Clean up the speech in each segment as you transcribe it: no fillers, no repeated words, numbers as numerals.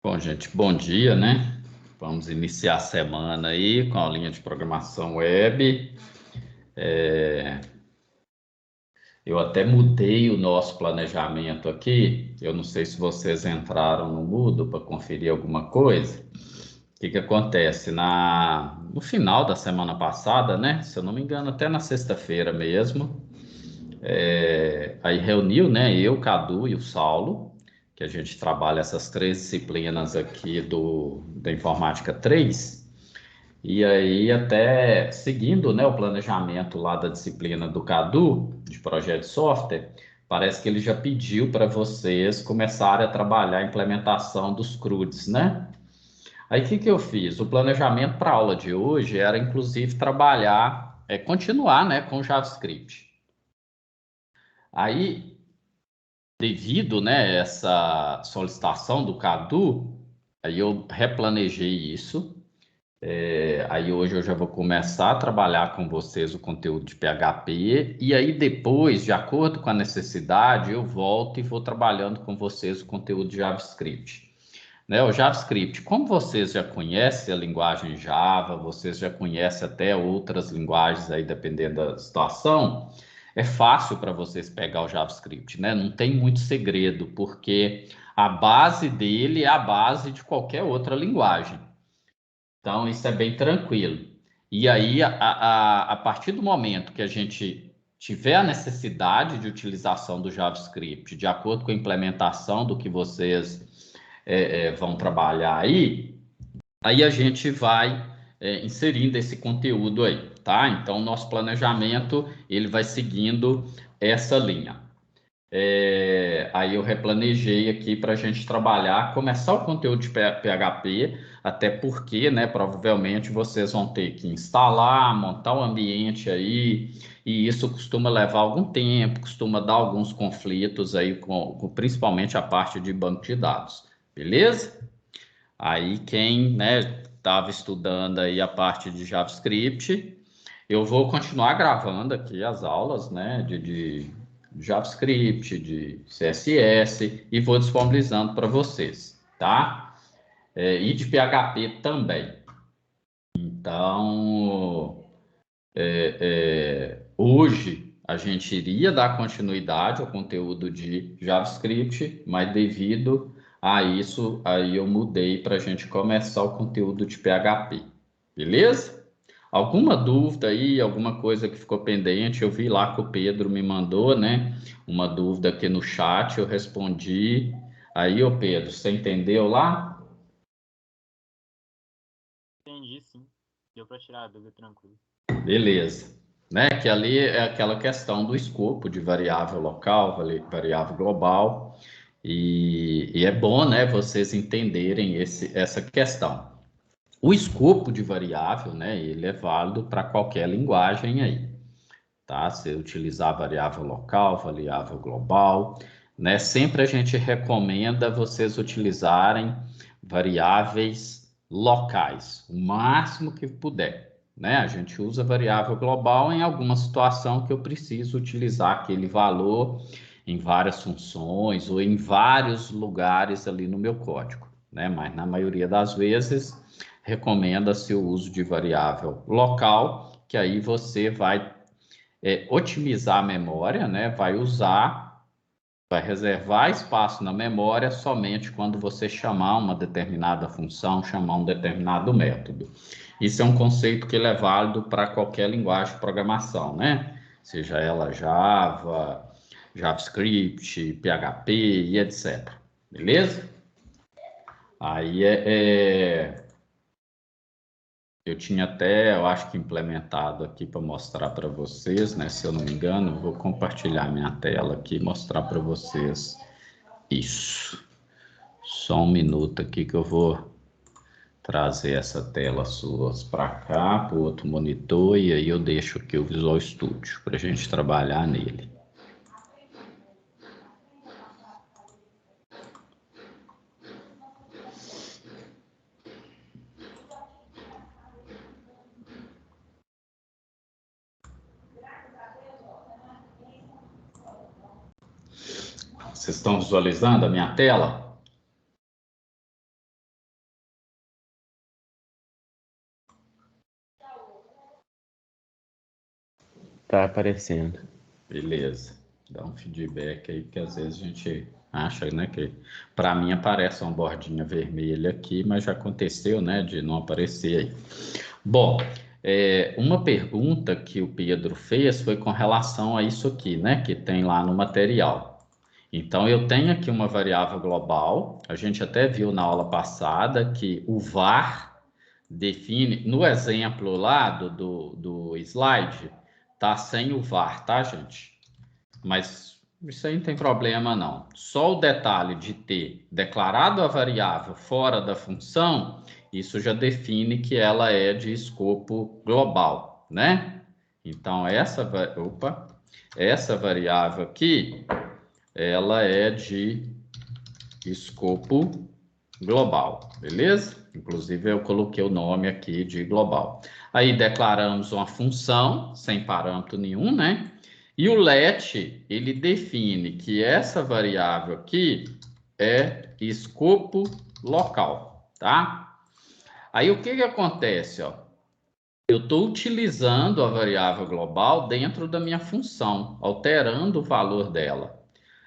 Bom, gente, bom dia, né? Vamos iniciar a semana aí com a aulinha de programação web. Eu até mudei o nosso planejamento aqui. Eu não sei se vocês entraram no Moodle para conferir alguma coisa. O que que acontece? No final da semana passada, né? Se eu não me engano, até na sexta-feira mesmo, aí reuniu, né? Eu, Cadu e o Saulo, que a gente trabalha essas três disciplinas aqui da Informática 3. E aí, até seguindo, né, o planejamento lá da disciplina do Cadu, de projeto de software, parece que ele já pediu para vocês começarem a trabalhar a implementação dos CRUDs, né? Aí, o que que eu fiz? O planejamento para a aula de hoje era, inclusive, continuar, né, com o JavaScript. Aí, devido, né, essa solicitação do Cadu, aí eu replanejei isso. Aí hoje eu já vou começar a trabalhar com vocês o conteúdo de PHP e aí depois, de acordo com a necessidade, eu volto e vou trabalhando com vocês o conteúdo de JavaScript. Né? O JavaScript, como vocês já conhecem a linguagem Java, vocês já conhecem até outras linguagens aí dependendo da situação, é fácil para vocês pegar o JavaScript, né? Não tem muito segredo, porque a base dele é a base de qualquer outra linguagem. Então, isso é bem tranquilo. E aí, a partir do momento que a gente tiver a necessidade de utilização do JavaScript, de acordo com a implementação do que vocês vão trabalhar aí a gente vai inserindo esse conteúdo aí, tá? Então, nosso planejamento, ele vai seguindo essa linha. Aí eu replanejei aqui para a gente trabalhar, começar o conteúdo de PHP, até porque, né, provavelmente vocês vão ter que instalar, montar o ambiente aí, e isso costuma levar algum tempo, costuma dar alguns conflitos aí, principalmente a parte de banco de dados, beleza? Aí quem, né, estava estudando aí a parte de JavaScript, eu vou continuar gravando aqui as aulas, né, de JavaScript, de CSS e vou disponibilizando para vocês, tá? E de PHP também. Então, hoje a gente iria dar continuidade ao conteúdo de JavaScript, mas devido a isso, aí eu mudei para a gente começar o conteúdo de PHP, beleza? Alguma dúvida aí, alguma coisa que ficou pendente? Eu vi lá que o Pedro me mandou, né? Uma dúvida aqui no chat, eu respondi. Aí, ô Pedro, você entendeu lá? Entendi, sim. Deu para tirar a dúvida tranquilo. Beleza. Né? Que ali é aquela questão do escopo de variável local, variável global. E é bom, né, vocês entenderem essa questão. O escopo de variável, né, ele é válido para qualquer linguagem aí. Tá? Se utilizar variável local, variável global, né? Sempre a gente recomenda vocês utilizarem variáveis locais, o máximo que puder, né? A gente usa variável global em alguma situação que eu preciso utilizar aquele valor em várias funções ou em vários lugares ali no meu código, né? Mas na maioria das vezes recomenda-se o uso de variável local, que aí você vai otimizar a memória, né? Vai reservar espaço na memória somente quando você chamar uma determinada função, chamar um determinado método. Isso é um conceito que ele é válido para qualquer linguagem de programação, né? Seja ela Java, JavaScript, PHP e etc. Beleza? Aí eu tinha até, eu acho que implementado aqui para mostrar para vocês, né? Se eu não me engano, vou compartilhar minha tela aqui e mostrar para vocês isso. Só um minuto aqui que eu vou trazer essa tela suas para cá, para o outro monitor, e aí eu deixo aqui o Visual Studio para a gente trabalhar nele. Vocês estão visualizando a minha tela? tá aparecendo. Beleza. Dá um feedback aí, que às vezes a gente acha, né, que para mim aparece uma bordinha vermelha aqui, mas já aconteceu, né, de não aparecer aí. Bom, uma pergunta que o Pedro fez foi com relação a isso aqui, né, que tem lá no material. Então, eu tenho aqui uma variável global, a gente até viu na aula passada que o var define, no exemplo lá do slide, tá sem o var, tá, gente? Mas isso aí não tem problema, não. Só o detalhe de ter declarado a variável fora da função, isso já define que ela é de escopo global, né? Então, essa variável aqui, ela é de escopo global, beleza? Inclusive, eu coloquei o nome aqui de global. Aí, declaramos uma função sem parâmetro nenhum, né? E o let, ele define que essa variável aqui é escopo local, tá? Aí, o que que acontece, ó? Eu estou utilizando a variável global dentro da minha função, alterando o valor dela.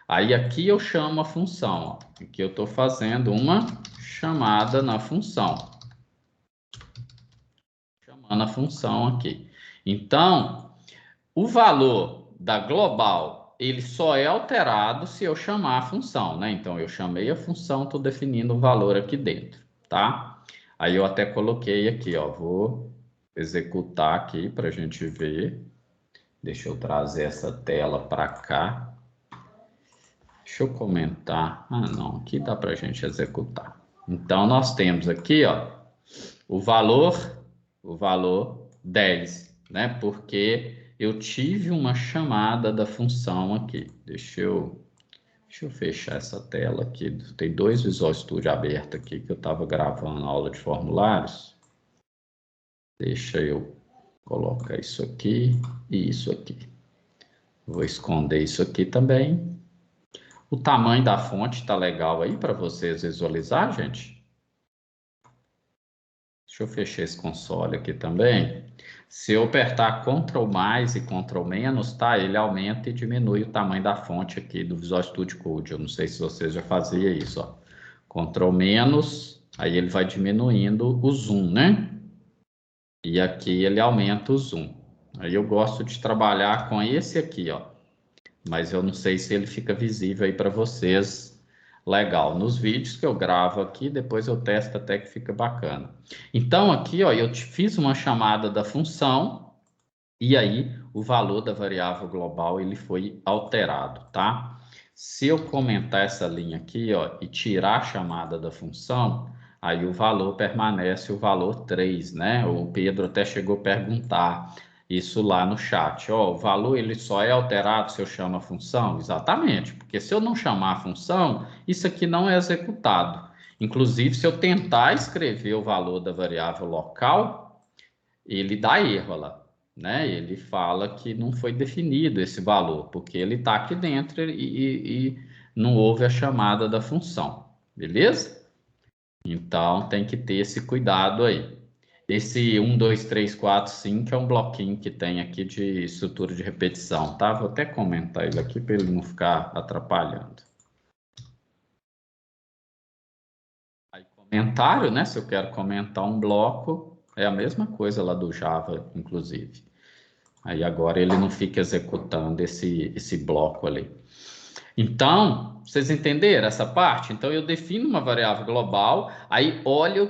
Aí, aqui eu chamo a função, ó. Aqui eu estou fazendo uma chamada na função. Chamando a função aqui. Então, o valor da global, ele só é alterado se eu chamar a função, né? Então, eu chamei a função, estou definindo o valor aqui dentro, tá? Aí, eu até coloquei aqui, ó. Vou executar aqui para a gente ver. Deixa eu trazer essa tela para cá. Deixa eu comentar. Ah, não. Aqui dá para a gente executar. Então, nós temos aqui, ó, o valor 10, né? Porque eu tive uma chamada da função aqui. Deixa eu fechar essa tela aqui. Tem dois Visual Studio abertos aqui que eu estava gravando a aula de formulários. Deixa eu colocar isso aqui e isso aqui. Vou esconder isso aqui também. O tamanho da fonte está legal aí para vocês visualizar, gente? Deixa eu fechar esse console aqui também. Se eu apertar Ctrl mais e Ctrl menos, tá? Ele aumenta e diminui o tamanho da fonte aqui do Visual Studio Code. Eu não sei se vocês já faziam isso, ó. Ctrl menos, aí ele vai diminuindo o zoom, né? E aqui ele aumenta o zoom. Aí eu gosto de trabalhar com esse aqui, ó. Mas eu não sei se ele fica visível aí para vocês. Legal. Nos vídeos que eu gravo aqui, depois eu testo até que fica bacana. Então, aqui, ó, eu fiz uma chamada da função e aí o valor da variável global ele foi alterado, tá? Se eu comentar essa linha aqui, ó, e tirar a chamada da função, aí o valor permanece o valor 3, né? O Pedro até chegou a perguntar isso lá no chat. Ó, o valor ele só é alterado se eu chamo a função? Exatamente, porque se eu não chamar a função, isso aqui não é executado. Inclusive, se eu tentar escrever o valor da variável local, ele dá erro lá, né? Ele fala que não foi definido esse valor, porque ele está aqui dentro e não houve a chamada da função, beleza? Então, tem que ter esse cuidado aí. Esse 1, 2, 3, 4, 5 é um bloquinho que tem aqui de estrutura de repetição, tá? Vou até comentar ele aqui para ele não ficar atrapalhando. Aí, comentário, né? Se eu quero comentar um bloco, é a mesma coisa lá do Java, inclusive. Aí agora ele não fica executando esse bloco ali. Então, vocês entenderam essa parte? Então, eu defino uma variável global, aí olha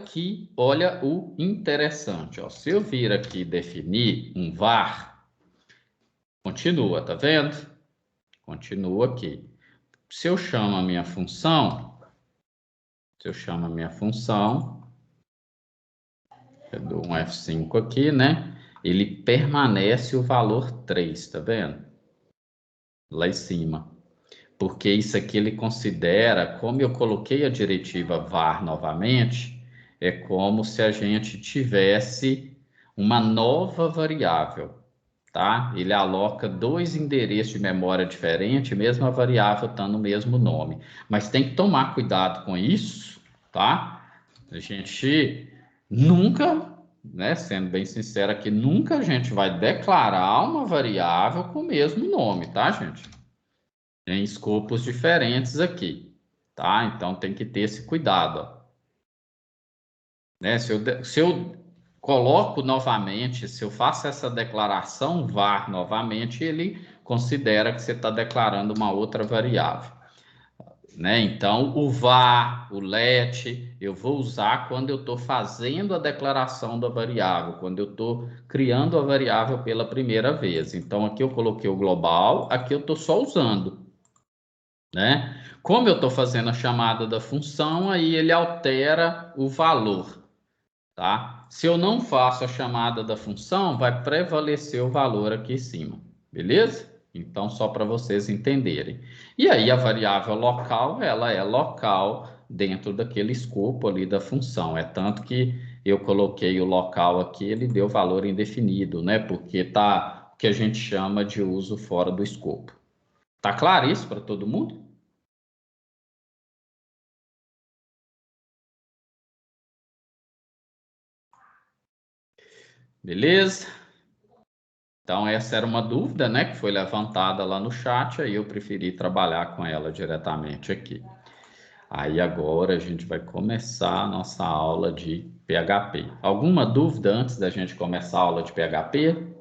o interessante. Ó. Se eu vir aqui definir um var, continua, tá vendo? Continua aqui. Se eu chamo a minha função, eu dou um F5 aqui, né? Ele permanece o valor 3, tá vendo? Lá em cima. Porque isso aqui ele considera, como eu coloquei a diretiva var novamente, é como se a gente tivesse uma nova variável, tá? Ele aloca dois endereços de memória diferentes, mesmo a variável estando no mesmo nome. Mas tem que tomar cuidado com isso, tá? A gente nunca né, sendo bem sincero aqui, nunca a gente vai declarar uma variável com o mesmo nome, tá, gente? Tem escopos diferentes aqui, tá? Então tem que ter esse cuidado, ó. Né? Se eu coloco novamente, se eu faço essa declaração var novamente, ele considera que você está declarando uma outra variável. Né? Então, o var, o let, eu vou usar quando eu estou fazendo a declaração da variável, quando eu estou criando a variável pela primeira vez. Então, aqui eu coloquei o global, aqui eu estou só usando. Né? Como eu estou fazendo a chamada da função, aí ele altera o valor. Tá? Se eu não faço a chamada da função, vai prevalecer o valor aqui em cima, beleza? Então, só para vocês entenderem. E aí, a variável local, ela é local dentro daquele escopo ali da função. É tanto que eu coloquei o local aqui, ele deu valor indefinido, né? Porque tá o que a gente chama de uso fora do escopo. Tá claro isso para todo mundo? Beleza? Então, essa era uma dúvida, né, que foi levantada lá no chat, aí eu preferi trabalhar com ela diretamente aqui. Aí agora a gente vai começar a nossa aula de PHP. Alguma dúvida antes da gente começar a aula de PHP?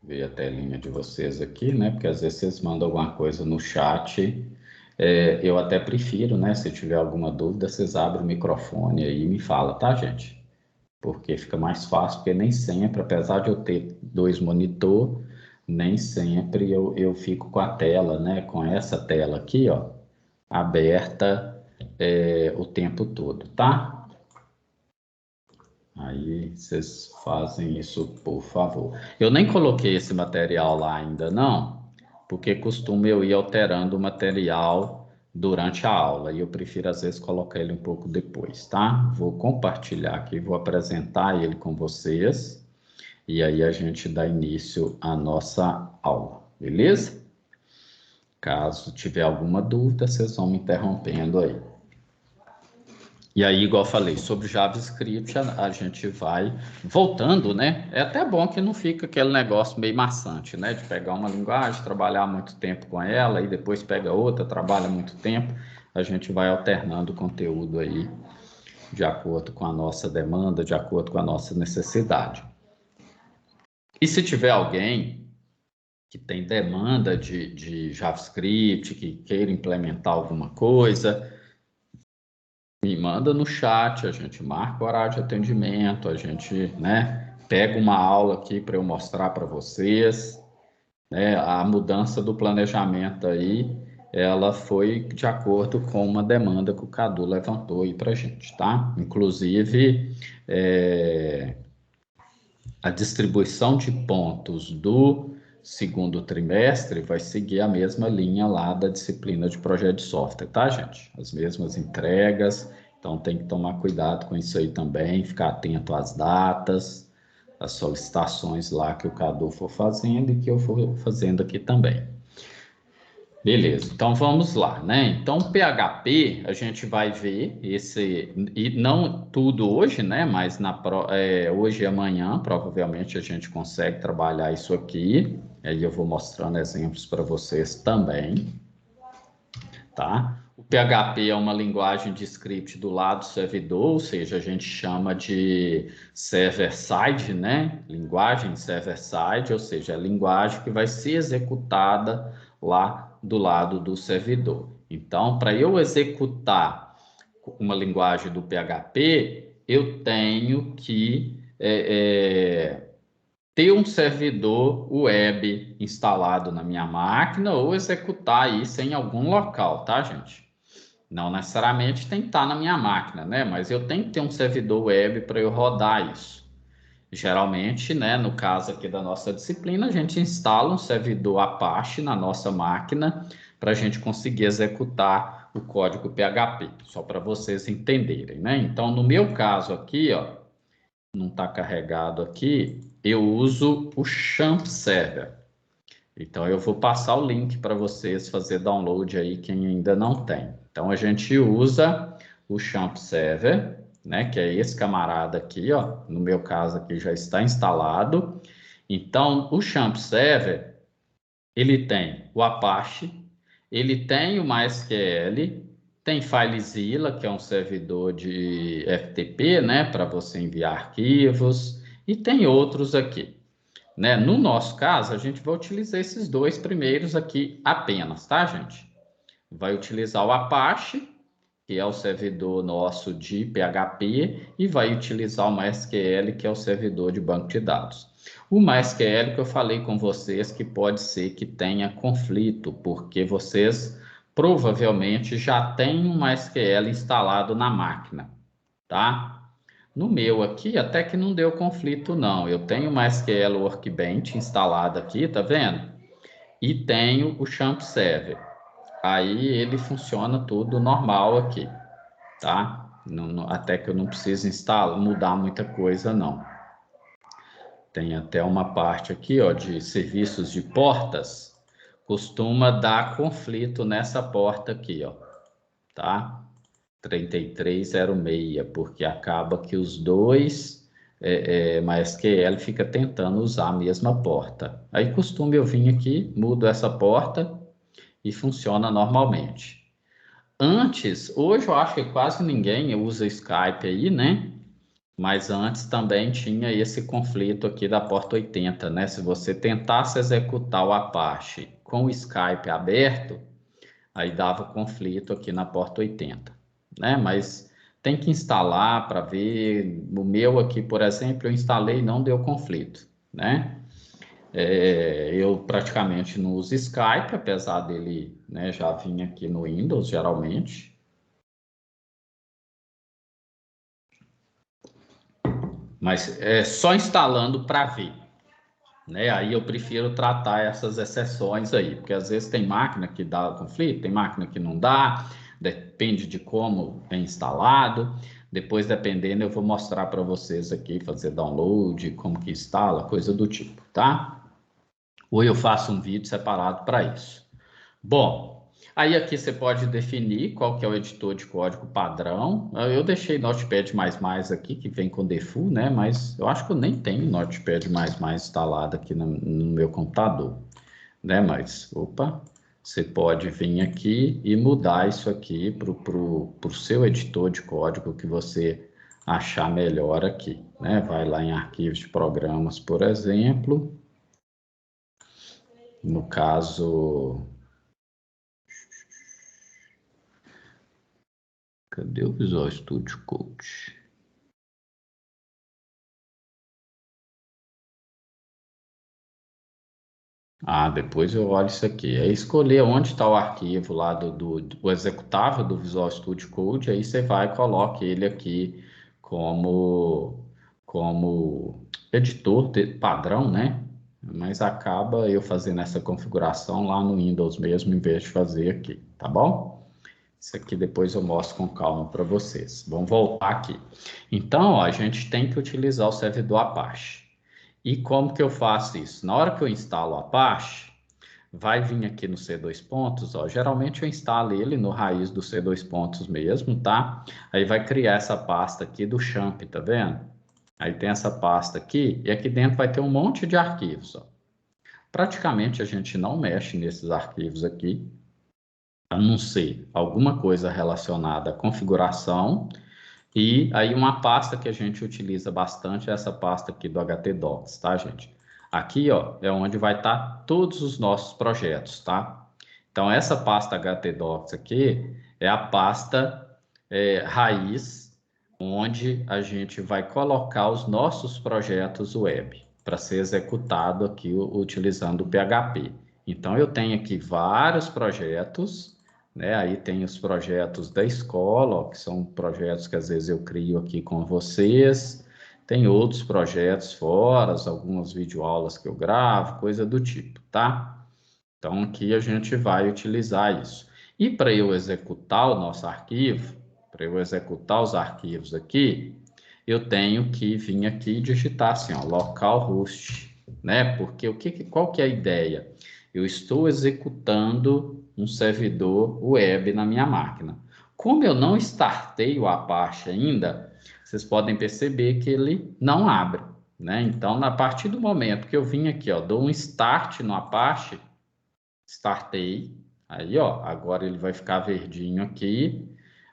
Ver a telinha de vocês aqui, né, porque às vezes vocês mandam alguma coisa no chat. Eu até prefiro, né, se tiver alguma dúvida, vocês abrem o microfone aí e me fala, tá, gente? Porque fica mais fácil, porque nem sempre, apesar de eu ter dois monitor, nem sempre eu fico com a tela, né? Com essa tela aqui, ó, aberta o tempo todo, tá? Aí vocês fazem isso, por favor. Eu nem coloquei esse material lá ainda, não, porque costumo eu ir alterando o material durante a aula, e eu prefiro às vezes colocar ele um pouco depois, tá? Vou compartilhar aqui, vou apresentar ele com vocês, e aí a gente dá início à nossa aula, beleza? Caso tiver alguma dúvida, vocês vão me interrompendo aí. E aí, igual eu falei, sobre JavaScript, a gente vai voltando, né? É até bom que não fica aquele negócio meio maçante, né? De pegar uma linguagem, trabalhar muito tempo com ela, e depois pega outra, trabalha muito tempo. A gente vai alternando o conteúdo aí, de acordo com a nossa demanda, de acordo com a nossa necessidade. E se tiver alguém que tem demanda de JavaScript, que queira implementar alguma coisa, me manda no chat, a gente marca o horário de atendimento, a gente, né, pega uma aula aqui para eu mostrar para vocês, né, a mudança do planejamento aí, ela foi de acordo com uma demanda que o Cadu levantou aí para a gente, tá? Inclusive, a distribuição de pontos do segundo trimestre vai seguir a mesma linha lá da disciplina de projeto de software, tá, gente? As mesmas entregas, então tem que tomar cuidado com isso aí também, ficar atento às datas, às solicitações lá que o Cadu for fazendo e que eu for fazendo aqui também. Beleza, então vamos lá, né? Então, PHP, a gente vai ver esse, e não tudo hoje, né? Mas hoje e amanhã, provavelmente, a gente consegue trabalhar isso aqui. Aí eu vou mostrando exemplos para vocês também, tá? O PHP é uma linguagem de script do lado servidor, ou seja, a gente chama de server-side, né? Linguagem server-side, ou seja, a linguagem que vai ser executada lá do lado do servidor. Então, para eu executar uma linguagem do PHP, eu tenho que ter um servidor web instalado na minha máquina ou executar isso em algum local, tá, gente? Não necessariamente tem que estar na minha máquina, né? Mas eu tenho que ter um servidor web para eu rodar isso. Geralmente, né, no caso aqui da nossa disciplina, a gente instala um servidor Apache na nossa máquina para a gente conseguir executar o código PHP, só para vocês entenderem, né? Então, no meu caso aqui, ó, não está carregado aqui, eu uso o Champ Server. Então, eu vou passar o link para vocês fazer download aí, quem ainda não tem. Então, a gente usa o Champ Server, né, que é esse camarada aqui, ó. No meu caso aqui já está instalado. Então, o Champ Server, ele tem o Apache, ele tem o MySQL, tem FileZilla, que é um servidor de FTP, né, para você enviar arquivos, e tem outros aqui. Né? No nosso caso, a gente vai utilizar esses dois primeiros aqui apenas, tá, gente? Vai utilizar o Apache, que é o servidor nosso de PHP, e vai utilizar o MySQL, que é o servidor de banco de dados. O MySQL que eu falei com vocês que pode ser que tenha conflito, porque vocês provavelmente já têm um MySQL instalado na máquina, tá? No meu aqui, até que não deu conflito, não. Eu tenho o MySQL Workbench instalado aqui, tá vendo? E tenho o Champ Server. Aí ele funciona tudo normal aqui, tá? Até que eu não preciso instalar, mudar muita coisa, não. Tem até uma parte aqui, ó, de serviços de portas. Costuma dar conflito nessa porta aqui, ó, tá? 3306, porque acaba que os dois MySQL fica tentando usar a mesma porta. Aí costume eu vir aqui, mudo essa porta e funciona normalmente. Antes, hoje eu acho que quase ninguém usa Skype aí, né? Mas antes também tinha esse conflito aqui da porta 80, né? Se você tentasse executar o Apache com o Skype aberto, aí dava conflito aqui na porta 80, né? Mas tem que instalar para ver. O meu aqui, por exemplo, eu instalei e não deu conflito, né? Eu praticamente não uso Skype, apesar dele, né, já vir aqui no Windows, geralmente. Mas é só instalando para ver, né? Aí eu prefiro tratar essas exceções aí, porque às vezes tem máquina que dá conflito, tem máquina que não dá, depende de como é instalado. Depois, dependendo, eu vou mostrar para vocês aqui, fazer download, como que instala, coisa do tipo, tá? Ou eu faço um vídeo separado para isso. Bom, aí aqui você pode definir qual que é o editor de código padrão. Eu deixei Notepad++ aqui, que vem com default, né? Mas eu acho que eu nem tenho Notepad++ instalado aqui no meu computador, né? Mas, opa, você pode vir aqui e mudar isso aqui para o seu editor de código que você achar melhor aqui, né? Vai lá em arquivos de programas, por exemplo. No caso... Cadê o Visual Studio Code? Ah, depois eu olho isso aqui. É escolher onde está o arquivo lá do executável do Visual Studio Code, aí você vai e coloca ele aqui como editor padrão, né? Mas acaba eu fazendo essa configuração lá no Windows mesmo, em vez de fazer aqui, tá bom? Isso aqui depois eu mostro com calma para vocês. Vamos voltar aqui. Então, ó, a gente tem que utilizar o servidor Apache. E como que eu faço isso? Na hora que eu instalo o Apache, vai vir aqui no C2 pontos, ó. Geralmente eu instalo ele no raiz do C2 pontos mesmo, tá? Aí vai criar essa pasta aqui do Champ, tá vendo? Aí tem essa pasta aqui, e aqui dentro vai ter um monte de arquivos, ó. Praticamente a gente não mexe nesses arquivos aqui, a não ser alguma coisa relacionada à configuração. E aí uma pasta que a gente utiliza bastante é essa pasta aqui do htdocs, tá, gente? Aqui, ó, é onde vai estar todos os nossos projetos, tá? Então, essa pasta htdocs aqui é a pasta raiz, onde a gente vai colocar os nossos projetos web para ser executado aqui utilizando o PHP. Então, eu tenho aqui vários projetos, né? Aí tem os projetos da escola, ó, que são projetos que às vezes eu crio aqui com vocês. Tem outros projetos fora, algumas videoaulas que eu gravo, coisa do tipo, tá? Então aqui a gente vai utilizar isso. E para eu executar o nosso arquivo, para eu executar os arquivos aqui, eu tenho que vir aqui e digitar assim, ó, localhost, né? Porque qual que é a ideia? Eu estou executando um servidor web na minha máquina. Como eu não startei o Apache ainda, vocês podem perceber que ele não abre, né? Então, a partir do momento que eu vim aqui, ó, dou um start no Apache, startei, aí, ó, agora ele vai ficar verdinho aqui.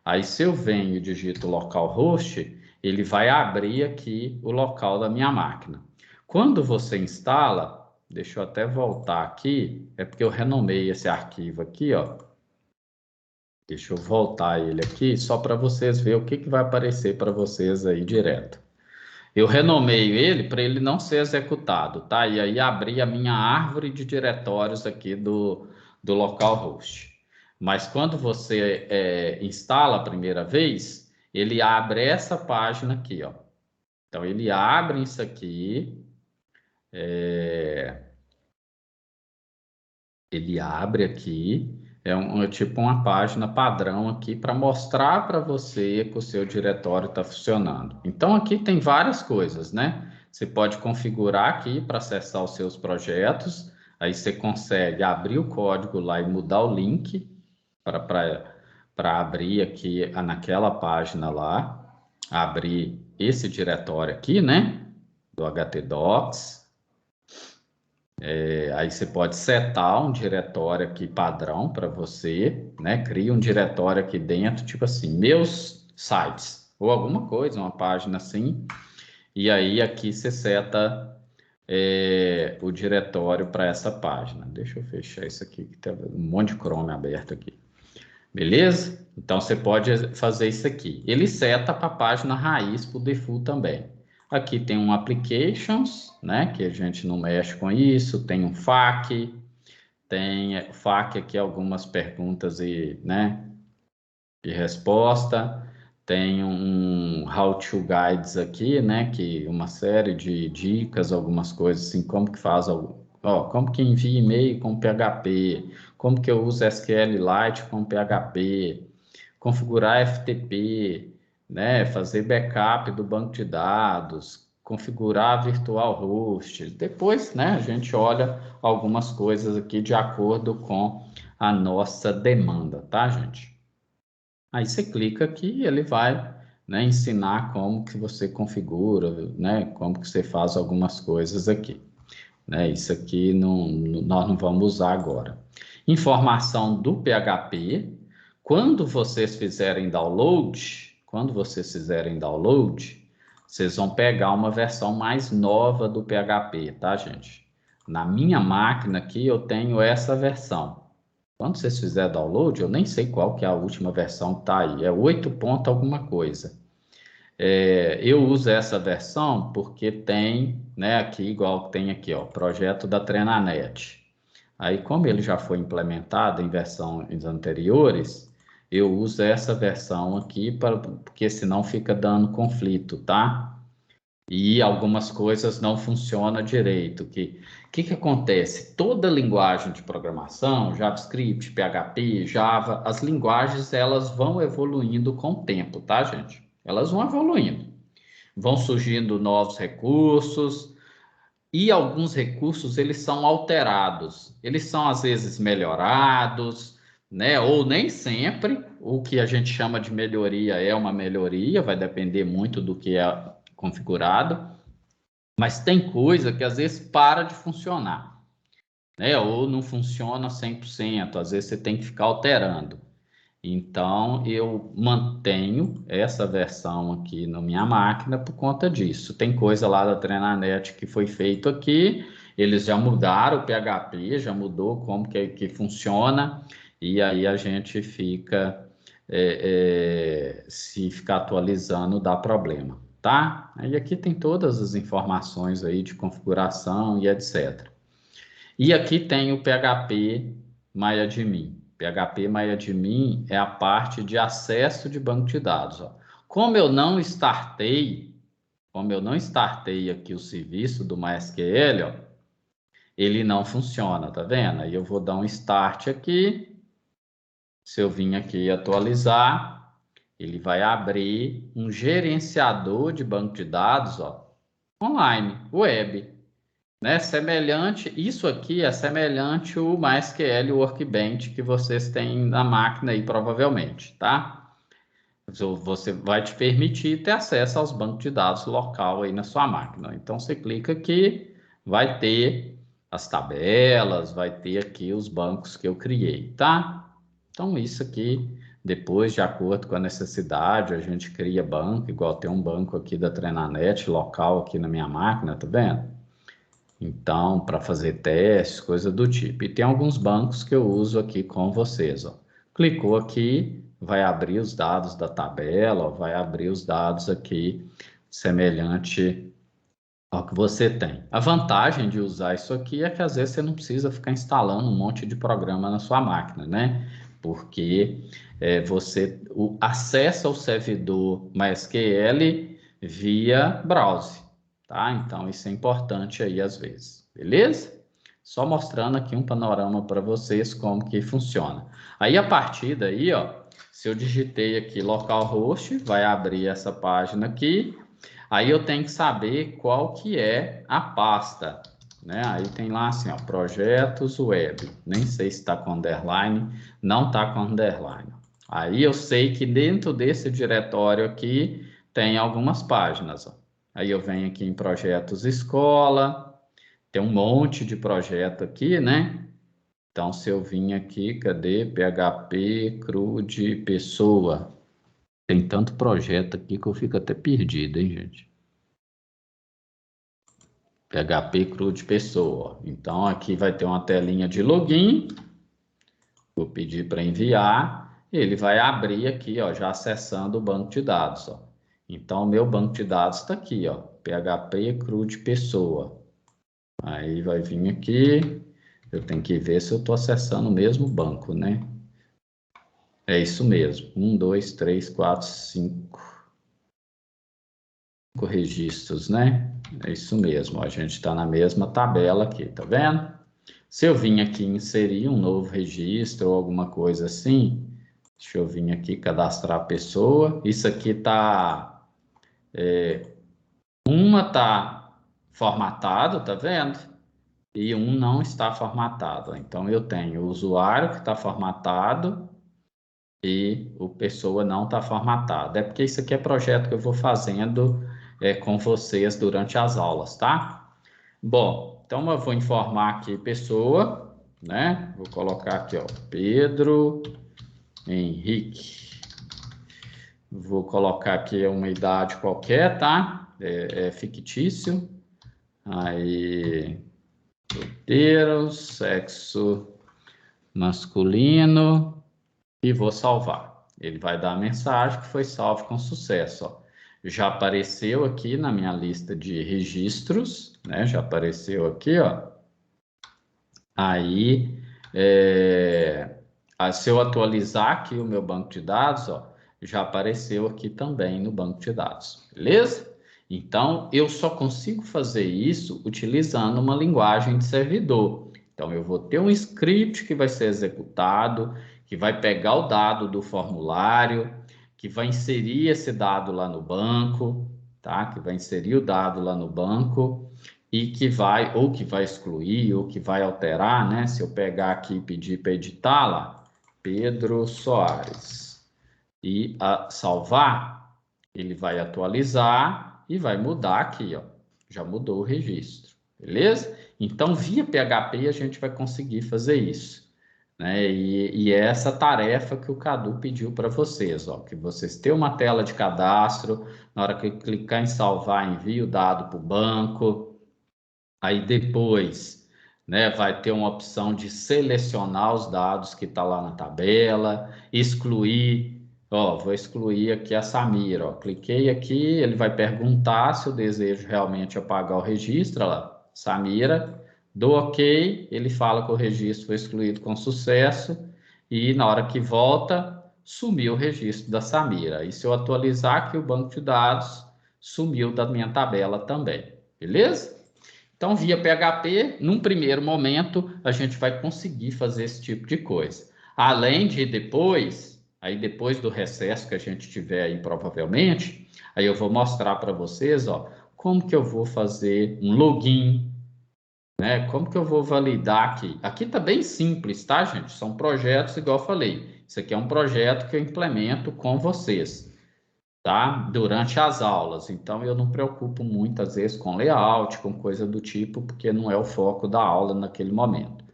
Aí, se eu venho e digito localhost, ele vai abrir aqui o local da minha máquina. Quando você instala, deixa eu até voltar aqui, é porque eu renomei esse arquivo aqui, ó. Deixa eu voltar ele aqui, só para vocês verem o que vai aparecer para vocês aí direto. Eu renomeio ele para ele não ser executado, tá? E aí abri a minha árvore de diretórios aqui do localhost. Mas quando você instala a primeira vez, ele abre essa página aqui, ó. Então ele abre isso aqui, ele abre aqui, é tipo uma página padrão aqui para mostrar para você que o seu diretório está funcionando. Então aqui tem várias coisas, né? Você pode configurar aqui para acessar os seus projetos, aí você consegue abrir o código lá e mudar o link para abrir aqui naquela página lá, abrir esse diretório aqui, né? Do htdocs. Aí você pode setar um diretório aqui padrão para você, né? Cria um diretório aqui dentro, tipo assim, meus sites, ou alguma coisa, uma página assim. E aí aqui você seta o diretório para essa página. Deixa eu fechar isso aqui, que tem um monte de Chrome aberto aqui. Beleza? Então você pode fazer isso aqui. Ele seta para a página raiz, para o default também. Aqui tem um Applications, né? Que a gente não mexe com isso. Tem um FAQ. Tem FAQ aqui algumas perguntas né, de resposta. Tem um How to Guides aqui, né? Que uma série de dicas, algumas coisas assim, como que faz, como que envia e-mail com PHP, como que eu uso SQLite com PHP, configurar FTP, né? Fazer backup do banco de dados, configurar virtual host. Depois, né? A gente olha algumas coisas aqui de acordo com a nossa demanda, tá, gente? Aí você clica aqui e ele vai, né, ensinar como que você configura, né, como que você faz algumas coisas aqui. Né? Isso aqui nós não vamos usar agora. Informação do PHP. Quando vocês fizerem download, vocês vão pegar uma versão mais nova do PHP, tá, gente? Na minha máquina aqui eu tenho essa versão. Quando vocês fizerem download, eu nem sei qual que é a última versão que tá aí. É 8 ponto alguma coisa. Eu uso essa versão porque tem, né, aqui, igual tem aqui, ó, projeto da Trenanet. Aí, como ele já foi implementado em versões anteriores, eu uso essa versão aqui, porque senão fica dando conflito, tá? E algumas coisas não funcionam direito. Que acontece? Toda linguagem de programação, JavaScript, PHP, Java, as linguagens elas vão evoluindo com o tempo, tá, gente? Elas vão evoluindo. Vão surgindo novos recursos e alguns recursos eles são alterados. Eles são às vezes melhorados, né? Ou nem sempre. O que a gente chama de melhoria é uma melhoria, vai depender muito do que é configurado. Mas tem coisa que às vezes para de funcionar, né? Ou não funciona 100%, às vezes você tem que ficar alterando. Então, eu mantenho essa versão aqui na minha máquina por conta disso. Tem coisa lá da Trenanet que foi feito aqui, eles já mudaram o PHP, já mudou como que funciona, e aí a gente fica, se ficar atualizando, dá problema, tá? Aí aqui tem todas as informações aí de configuração e etc. E aqui tem o PHP MyAdmin. PHP MyAdmin é a parte de acesso de banco de dados. Ó. Como eu não startei aqui o serviço do MySQL, ó, ele não funciona, tá vendo? Aí eu vou dar um start aqui. Se eu vim aqui atualizar, ele vai abrir um gerenciador de banco de dados, ó, online, web. né? Semelhante, isso aqui é semelhante ao MySQL Workbench que vocês têm na máquina aí, provavelmente, tá? Você vai te permitir ter acesso aos bancos de dados local aí na sua máquina. Então, você clica aqui, vai ter as tabelas, vai ter aqui os bancos que eu criei, tá? Então, isso aqui, depois, de acordo com a necessidade, a gente cria banco, igual tem um banco aqui da Trenanet local aqui na minha máquina, tá vendo? Então, para fazer testes, coisa do tipo. E tem alguns bancos que eu uso aqui com vocês, ó. Clicou aqui, vai abrir os dados da tabela, ó, vai abrir os dados aqui semelhante ao que você tem. A vantagem de usar isso aqui é que às vezes você não precisa ficar instalando um monte de programa na sua máquina, né? Porque você acessa o servidor MySQL via browser, tá? Então isso é importante aí às vezes, beleza? Só mostrando aqui um panorama para vocês como que funciona. Aí a partir daí, ó, se eu digitei aqui localhost, vai abrir essa página aqui. Aí eu tenho que saber qual que é a pasta, né? Aí tem lá assim, ó, projetos web. Nem sei se está com underline, não está com underline. Aí eu sei que dentro desse diretório aqui tem algumas páginas, ó. Aí eu venho aqui em projetos escola, tem um monte de projeto aqui, né? Então, se eu vim aqui, cadê? PHP, CRUD, pessoa. Tem tanto projeto aqui que eu fico até perdido, hein, gente? PHP CRUD pessoa. Então, aqui vai ter uma telinha de login. Vou pedir para enviar. Ele vai abrir aqui, ó, já acessando o banco de dados, ó. Então, o meu banco de dados está aqui, ó. PHP CRUD pessoa. Aí vai vir aqui. Eu tenho que ver se eu estou acessando o mesmo banco, né? É isso mesmo. 1, 2, 3, 4, 5 registros, né? É isso mesmo. A gente está na mesma tabela aqui, tá vendo? Se eu vim aqui inserir um novo registro ou alguma coisa assim, deixa eu vir aqui cadastrar a pessoa. Isso aqui tá... uma tá formatado, tá vendo? E um não está formatado. Então, eu tenho o usuário que está formatado e o pessoa não está formatado. É porque isso aqui é projeto que eu vou fazendo com vocês durante as aulas, tá? Bom, então eu vou informar aqui pessoa, né? Vou colocar aqui, ó, Pedro Henrique. Vou colocar aqui uma idade qualquer, tá? É fictício. Aí, solteiro, sexo masculino. E vou salvar. Ele vai dar a mensagem que foi salvo com sucesso, ó. Já apareceu aqui na minha lista de registros, né? Já apareceu aqui, ó. Aí, se eu atualizar aqui o meu banco de dados, ó, já apareceu aqui também no banco de dados, beleza? Então, eu só consigo fazer isso utilizando uma linguagem de servidor. Então, eu vou ter um script que vai ser executado, que vai pegar o dado do formulário, que vai inserir esse dado lá no banco, tá? Que vai inserir o dado lá no banco e que vai, ou que vai excluir, ou que vai alterar, né? Se eu pegar aqui e pedir para editar lá, Pedro Soares, e salvar, ele vai atualizar e vai mudar aqui, ó. Já mudou o registro, beleza? Então, via PHP, a gente vai conseguir fazer isso, né? E é essa tarefa que o Cadu pediu para vocês, ó, que vocês tenham uma tela de cadastro, na hora que clicar em salvar, envie o dado para o banco. Aí depois, né, vai ter uma opção de selecionar os dados que está lá na tabela, excluir, ó, vou excluir aqui a Samira, ó, cliquei aqui, ele vai perguntar se eu desejo realmente apagar o registro, ó lá, Samira, dou OK, ele fala que o registro foi excluído com sucesso e na hora que volta, sumiu o registro da Samira. E se eu atualizar aqui o banco de dados, sumiu da minha tabela também, beleza? Então, via PHP, num primeiro momento, a gente vai conseguir fazer esse tipo de coisa. Além de depois, aí depois do recesso que a gente tiver aí provavelmente, aí eu vou mostrar para vocês, ó, como que eu vou fazer um login, né? Como que eu vou validar aqui? Aqui está bem simples, tá, gente? São projetos, igual eu falei. Isso aqui é um projeto que eu implemento com vocês, tá? Durante as aulas. Então, eu não me preocupo muitas vezes com layout, com coisa do tipo, porque não é o foco da aula naquele momento.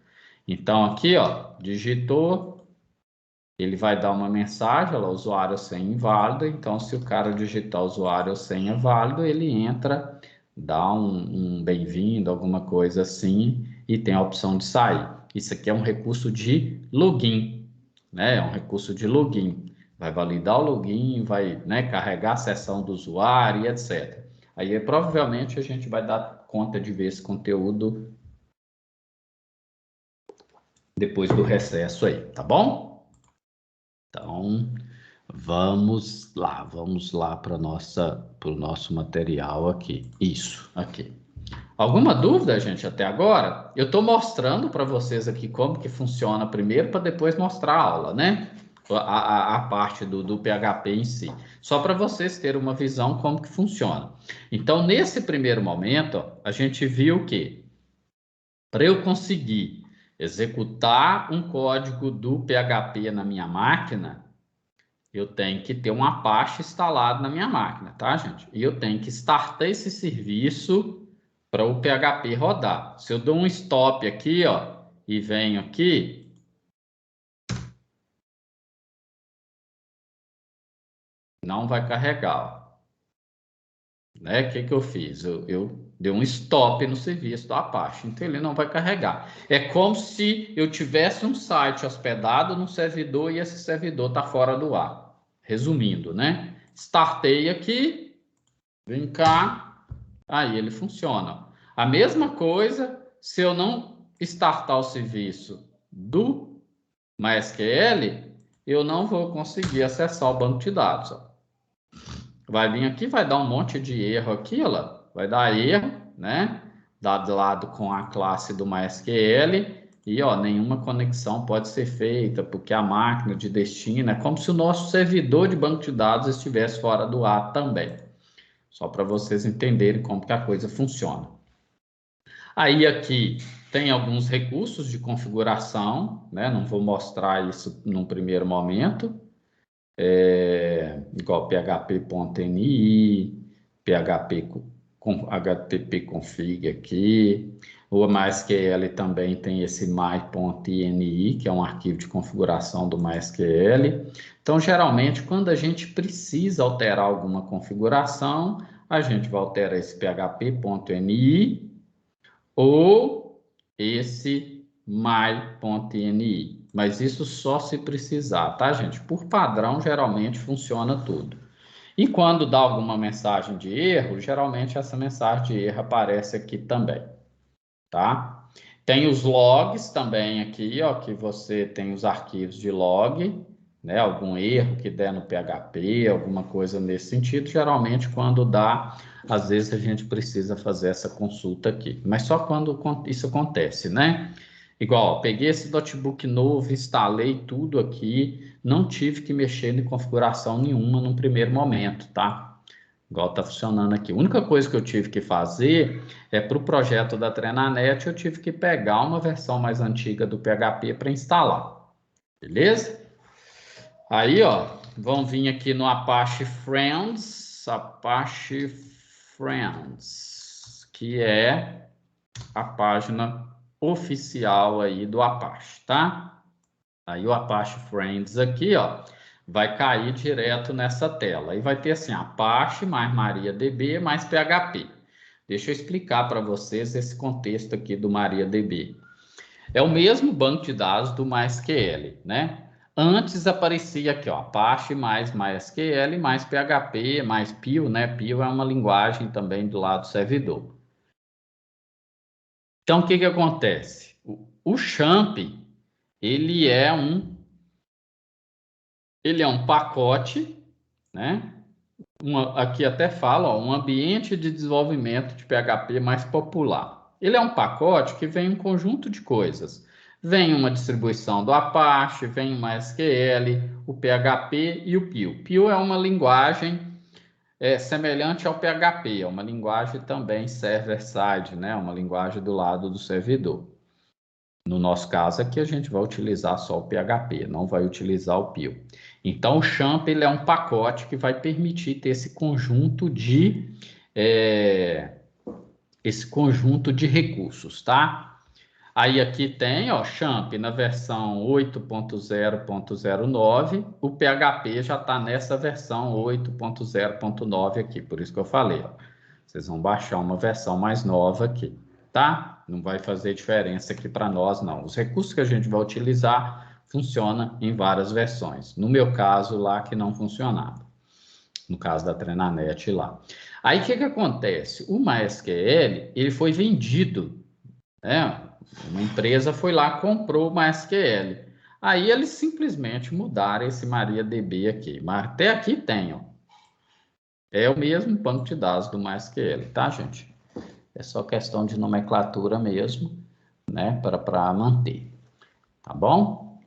Então, aqui, ó, digitou, ele vai dar uma mensagem, lá, usuário senha inválido. Então, se o cara digitar usuário senha válido, ele entra, dá um bem-vindo, alguma coisa assim, e tem a opção de sair. Isso aqui é um recurso de login, né? É um recurso de login. Vai validar o login, vai, né, carregar a sessão do usuário e etc. Aí, provavelmente, a gente vai dar conta de ver esse conteúdo depois do recesso aí, tá bom? Então, vamos lá para o nosso material aqui. Isso, aqui. Alguma dúvida, gente, até agora? Eu estou mostrando para vocês aqui como que funciona primeiro, para depois mostrar a aula, né? A parte do PHP em si. Só para vocês terem uma visão como que funciona. Então, nesse primeiro momento, ó, a gente viu que para eu conseguir executar um código do PHP na minha máquina, eu tenho que ter um Apache instalado na minha máquina, tá, gente? E eu tenho que startar esse serviço para o PHP rodar. Se eu dou um stop aqui, ó, e venho aqui, não vai carregar, ó. Né? O que que eu fiz? Eu dei um stop no serviço do Apache, então ele não vai carregar. É como se eu tivesse um site hospedado num servidor e esse servidor está fora do ar. Resumindo, né? Startei aqui, vem cá, aí ele funciona. A mesma coisa se eu não startar o serviço do MySQL, eu não vou conseguir acessar o banco de dados. Ó. Vai vir aqui, vai dar um monte de erro aqui, ó, vai dar erro, né? Dado lado com a classe do MySQL e, ó, nenhuma conexão pode ser feita porque a máquina de destino é como se o nosso servidor de banco de dados estivesse fora do ar também. Só para vocês entenderem como que a coisa funciona. Aí aqui tem alguns recursos de configuração, né? Não vou mostrar isso num primeiro momento. Igual php.ini, php com http config aqui. O MySQL também tem esse my.ini, que é um arquivo de configuração do MySQL. Então, geralmente, quando a gente precisa alterar alguma configuração, a gente vai alterar esse php.ini ou esse my.ini. Mas isso só se precisar, tá, gente? Por padrão, geralmente funciona tudo. E quando dá alguma mensagem de erro, geralmente essa mensagem de erro aparece aqui também, tá? Tem os logs também aqui, ó, que você tem os arquivos de log, né? Algum erro que der no PHP, alguma coisa nesse sentido. Geralmente, quando dá, às vezes a gente precisa fazer essa consulta aqui. Mas só quando isso acontece, né? Igual, ó, peguei esse notebook novo, instalei tudo aqui, não tive que mexer em configuração nenhuma no primeiro momento, tá? Igual está funcionando aqui. A única coisa que eu tive que fazer é para o projeto da Trenanet, eu tive que pegar uma versão mais antiga do PHP para instalar. Beleza? Aí, ó, vão vir aqui no Apache Friends, que é a página oficial aí do Apache, tá? Aí o Apache Friends aqui, ó, vai cair direto nessa tela. Aí vai ter assim, Apache mais MariaDB mais PHP. Deixa eu explicar para vocês esse contexto aqui do MariaDB. É o mesmo banco de dados do MySQL, né? Antes aparecia aqui, ó, Apache mais MySQL mais PHP mais Pio, né? Pio é uma linguagem também do lado do servidor. Então, o que que acontece? O XAMPP, ele é um pacote, né? Aqui até fala, ó, um ambiente de desenvolvimento de PHP mais popular. Ele é um pacote que vem um conjunto de coisas. Vem uma distribuição do Apache, vem o MySQL, o PHP e o Pio. Pio é uma linguagem é semelhante ao PHP, é uma linguagem também server-side, né? Uma linguagem do lado do servidor. No nosso caso aqui, a gente vai utilizar só o PHP, não vai utilizar o PIL. Então, o XAMPP ele é um pacote que vai permitir ter esse conjunto de recursos, tá? Aí aqui tem, ó, XAMPP na versão 8.0.09, o PHP já está nessa versão 8.0.9 aqui, por isso que eu falei, ó. Vocês vão baixar uma versão mais nova aqui, tá? Não vai fazer diferença aqui para nós, não. Os recursos que a gente vai utilizar funcionam em várias versões. No meu caso lá que não funcionava, no caso da Trenanet lá. Aí o que acontece? O MySQL, ele foi vendido, né? Uma empresa foi lá, comprou o MySQL. Aí eles simplesmente mudaram esse MariaDB aqui. Mas até aqui tem, ó. É o mesmo banco de dados do MySQL, tá, gente? É só questão de nomenclatura mesmo, né? Para manter. Tá bom?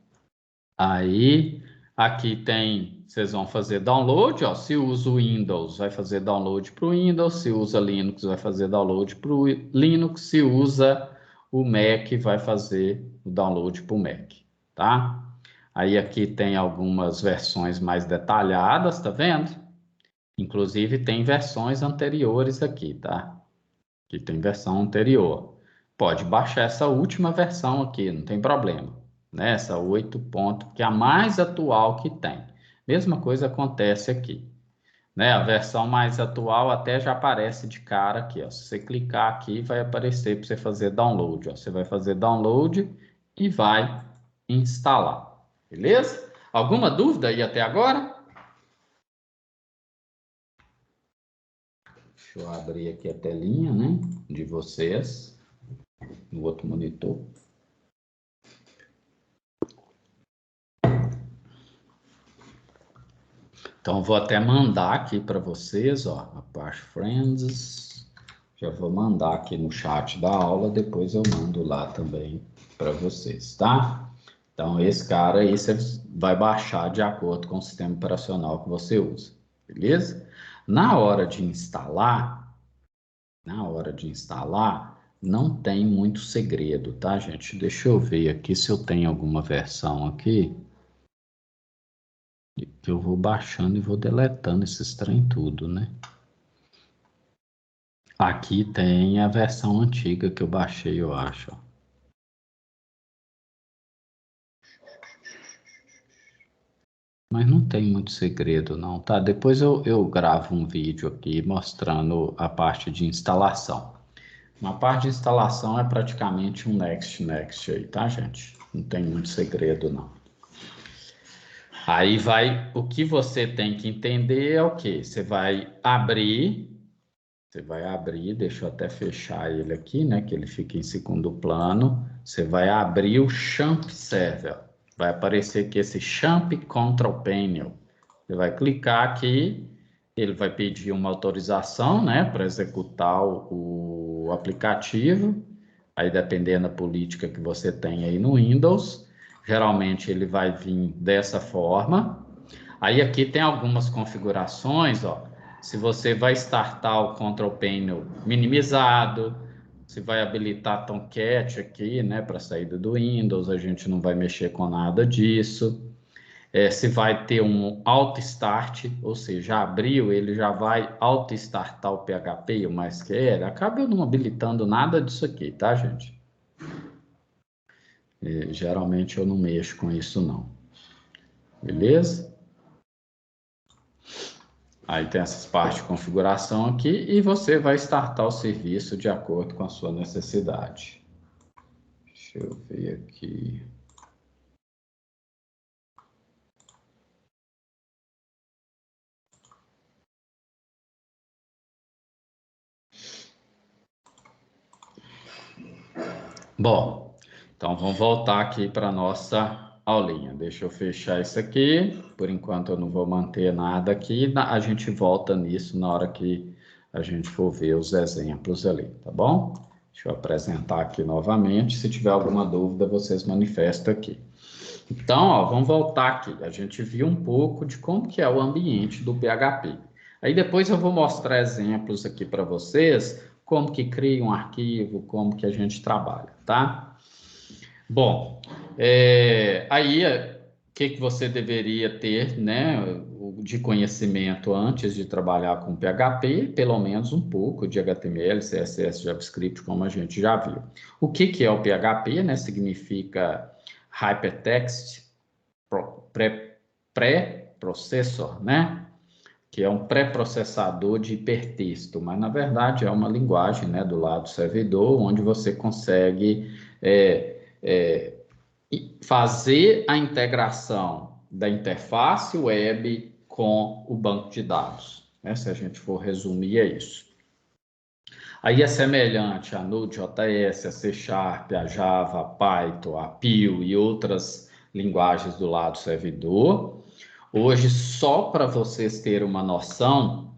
Aí, aqui tem... Vocês vão fazer download, ó. Se usa o Windows, vai fazer download para o Windows. Se usa Linux, vai fazer download para o Linux. Se usa o Mac, vai fazer o download para o Mac, tá? Aí aqui tem algumas versões mais detalhadas, tá vendo? Inclusive tem versões anteriores aqui, tá? Aqui tem versão anterior. Pode baixar essa última versão aqui, não tem problema, né? Essa 8 ponto, que é a mais atual que tem. Mesma coisa acontece aqui, né? A versão mais atual até já aparece de cara aqui, ó. Se você clicar aqui, vai aparecer para você fazer download, ó. Você vai fazer download e vai instalar, beleza? Alguma dúvida aí até agora? Deixa eu abrir aqui a telinha, né, de vocês, no outro monitor. Então, vou até mandar aqui para vocês, ó, Apache Friends. Já vou mandar aqui no chat da aula, depois eu mando lá também para vocês, tá? Então, esse cara aí você vai baixar de acordo com o sistema operacional que você usa, beleza? Na hora de instalar, não tem muito segredo, tá, gente? Deixa eu ver aqui se eu tenho alguma versão aqui. Que eu vou baixando e vou deletando esses trem tudo, né? Aqui tem a versão antiga que eu baixei, eu acho. Mas não tem muito segredo não, tá? Depois eu gravo um vídeo aqui mostrando a parte de instalação. Uma parte de instalação é praticamente um next aí, tá, gente? Não tem muito segredo não. Aí vai, o que você tem que entender é o quê? Você vai abrir, deixa eu até fechar ele aqui, né? Que ele fica em segundo plano. Você vai abrir o XAMPP Server. Vai aparecer aqui esse XAMPP Control Panel. Você vai clicar aqui, ele vai pedir uma autorização, né? Para executar o aplicativo. Aí, dependendo da política que você tem aí no Windows, geralmente ele vai vir dessa forma. Aí aqui tem algumas configurações, ó. Se você vai startar o Control Panel minimizado, se vai habilitar Tomcat aqui, né, para saída do Windows, a gente não vai mexer com nada disso. Se vai ter um Auto Start, ou seja, abriu, ele já vai Auto Startar o PHP e o MySQL. Acaba eu não habilitando nada disso aqui, tá, gente? Geralmente eu não mexo com isso, não. Beleza? Aí tem essas partes de configuração aqui e você vai startar o serviço de acordo com a sua necessidade. Deixa eu ver aqui. Bom, então vamos voltar aqui para a nossa aulinha. Deixa eu fechar isso aqui. Por enquanto eu não vou manter nada aqui. A gente volta nisso na hora que a gente for ver os exemplos ali, tá bom? Deixa eu apresentar aqui novamente. Se tiver alguma dúvida, vocês manifestam aqui. Então, ó, vamos voltar aqui. A gente viu um pouco de como que é o ambiente do PHP. Aí depois eu vou mostrar exemplos aqui para vocês, como que cria um arquivo, como que a gente trabalha, tá? Bom, aí o que você deveria ter, né, de conhecimento antes de trabalhar com PHP, pelo menos um pouco de HTML, CSS, JavaScript, como a gente já viu. O que é o PHP, né? Significa Hypertext Preprocessor, né? Que é um pré-processador de hipertexto, mas na verdade é uma linguagem, né, do lado do servidor, onde você consegue fazer a integração da interface web com o banco de dados, né? Se a gente for resumir, é isso. Aí é semelhante a Node.js, a C Sharp, a Java, a Python, a Pio e outras linguagens do lado servidor. Hoje, só para vocês terem uma noção,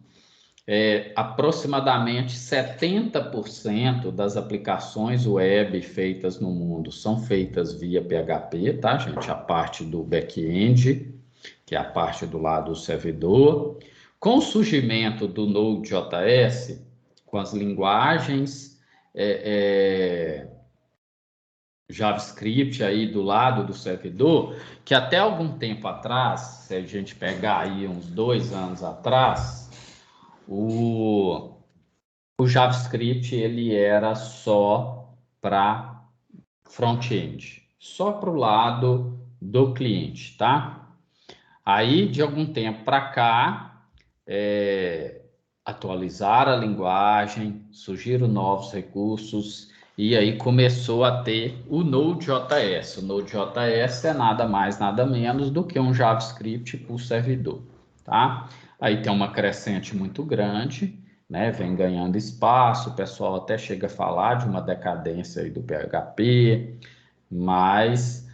aproximadamente 70% das aplicações web feitas no mundo são feitas via PHP, tá, gente? A parte do back-end, que é a parte do lado do servidor. Com o surgimento do Node.js, com as linguagens JavaScript aí do lado do servidor, que até algum tempo atrás, se a gente pegar aí uns 2 anos atrás, o JavaScript ele era só para front-end, só para o lado do cliente, tá? Aí, de algum tempo para cá, atualizaram a linguagem, surgiram novos recursos, e aí começou a ter o Node.js. O Node.js é nada mais, nada menos do que um JavaScript por servidor, tá? Aí tem uma crescente muito grande, né? Vem ganhando espaço, o pessoal até chega a falar de uma decadência aí do PHP, mas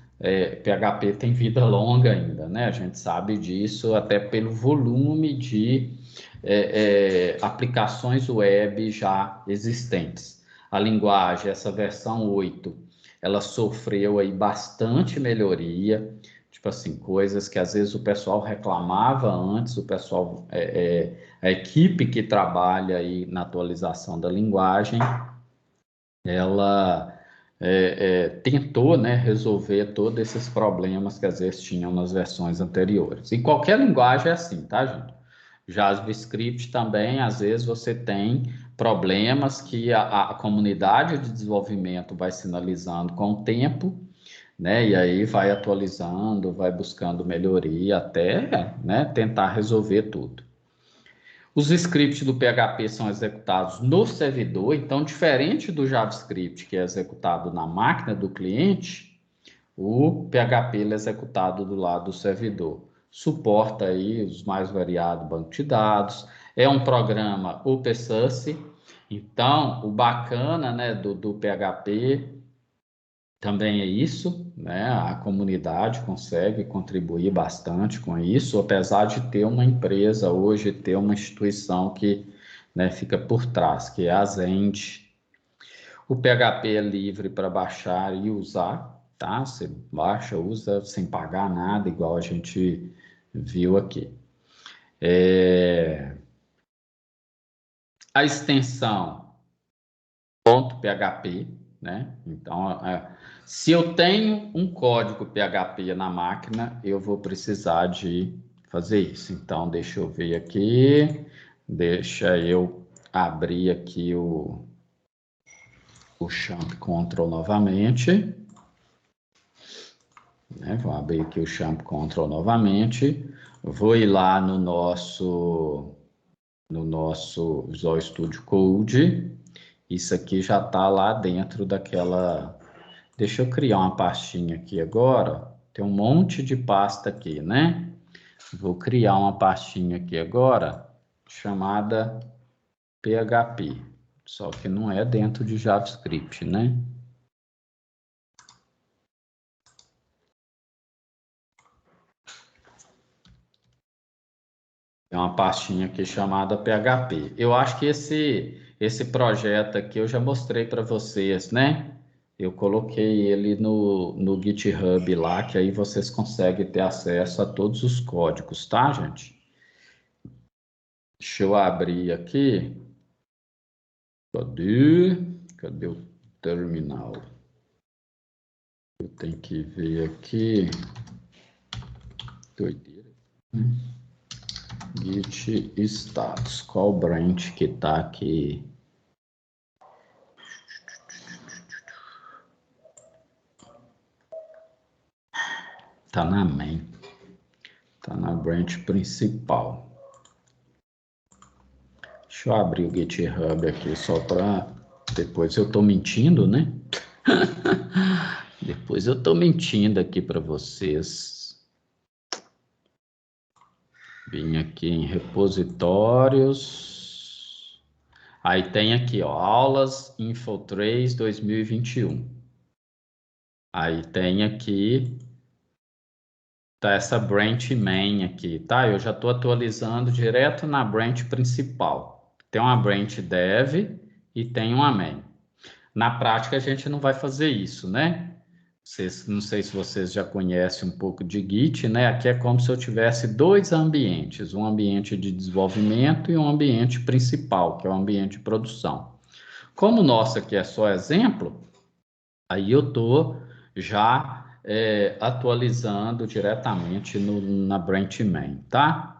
PHP tem vida longa ainda, né? A gente sabe disso até pelo volume de aplicações web já existentes. A linguagem, essa versão 8, ela sofreu aí bastante melhoria, tipo assim, coisas que às vezes o pessoal reclamava antes, o pessoal, a equipe que trabalha aí na atualização da linguagem, ela tentou, né, resolver todos esses problemas que às vezes tinham nas versões anteriores. E qualquer linguagem é assim, tá, gente? JavaScript também, às vezes, você tem problemas que a comunidade de desenvolvimento vai sinalizando com o tempo, né? E aí vai atualizando, vai buscando melhoria até, né, tentar resolver tudo. Os scripts do PHP são executados no servidor, então, diferente do JavaScript, que é executado na máquina do cliente, o PHP é executado do lado do servidor. Suporta aí os mais variados bancos de dados, é um programa open source, então, o bacana, né, do PHP também é isso, né? A comunidade consegue contribuir bastante com isso, apesar de ter uma empresa hoje, ter uma instituição que, né, fica por trás, que é a Zend. O PHP é livre para baixar e usar, tá? Você baixa, usa sem pagar nada, igual a gente viu aqui. A extensão .php, né? Então, se eu tenho um código PHP na máquina, eu vou precisar de fazer isso. Então, deixa eu ver aqui, deixa eu abrir aqui o Champ Control novamente. Né? Vou abrir aqui o Champ Control novamente. Vou ir lá no nosso Visual Studio Code. Isso aqui já está lá dentro daquela... Deixa eu criar uma pastinha aqui agora. Tem um monte de pasta aqui, né? Vou criar uma pastinha aqui agora, chamada PHP. Só que não é dentro de JavaScript, né? É uma pastinha aqui chamada PHP. Eu acho que esse projeto aqui eu já mostrei para vocês, né? Eu coloquei ele no GitHub lá, que aí vocês conseguem ter acesso a todos os códigos, tá, gente? Deixa eu abrir aqui. Cadê o terminal? Eu tenho que ver aqui. Doideira. Git status. Qual branch que tá aqui? Tá na main. Tá na branch principal. Deixa eu abrir o GitHub aqui só para... Depois eu tô mentindo, né? Depois eu tô mentindo aqui para vocês. Vim aqui em repositórios. Aí tem aqui, ó, aulas Info3 2021. Aí tem aqui, tá essa branch main aqui, tá? Eu já tô atualizando direto na branch principal. Tem uma branch dev e tem uma main. Na prática a gente não vai fazer isso, né? Não sei se vocês já conhecem um pouco de Git, né? Aqui é como se eu tivesse dois ambientes, um ambiente de desenvolvimento e um ambiente principal, que é o ambiente de produção. Como o nosso aqui é só exemplo, aí eu estou já atualizando diretamente na branch main, tá?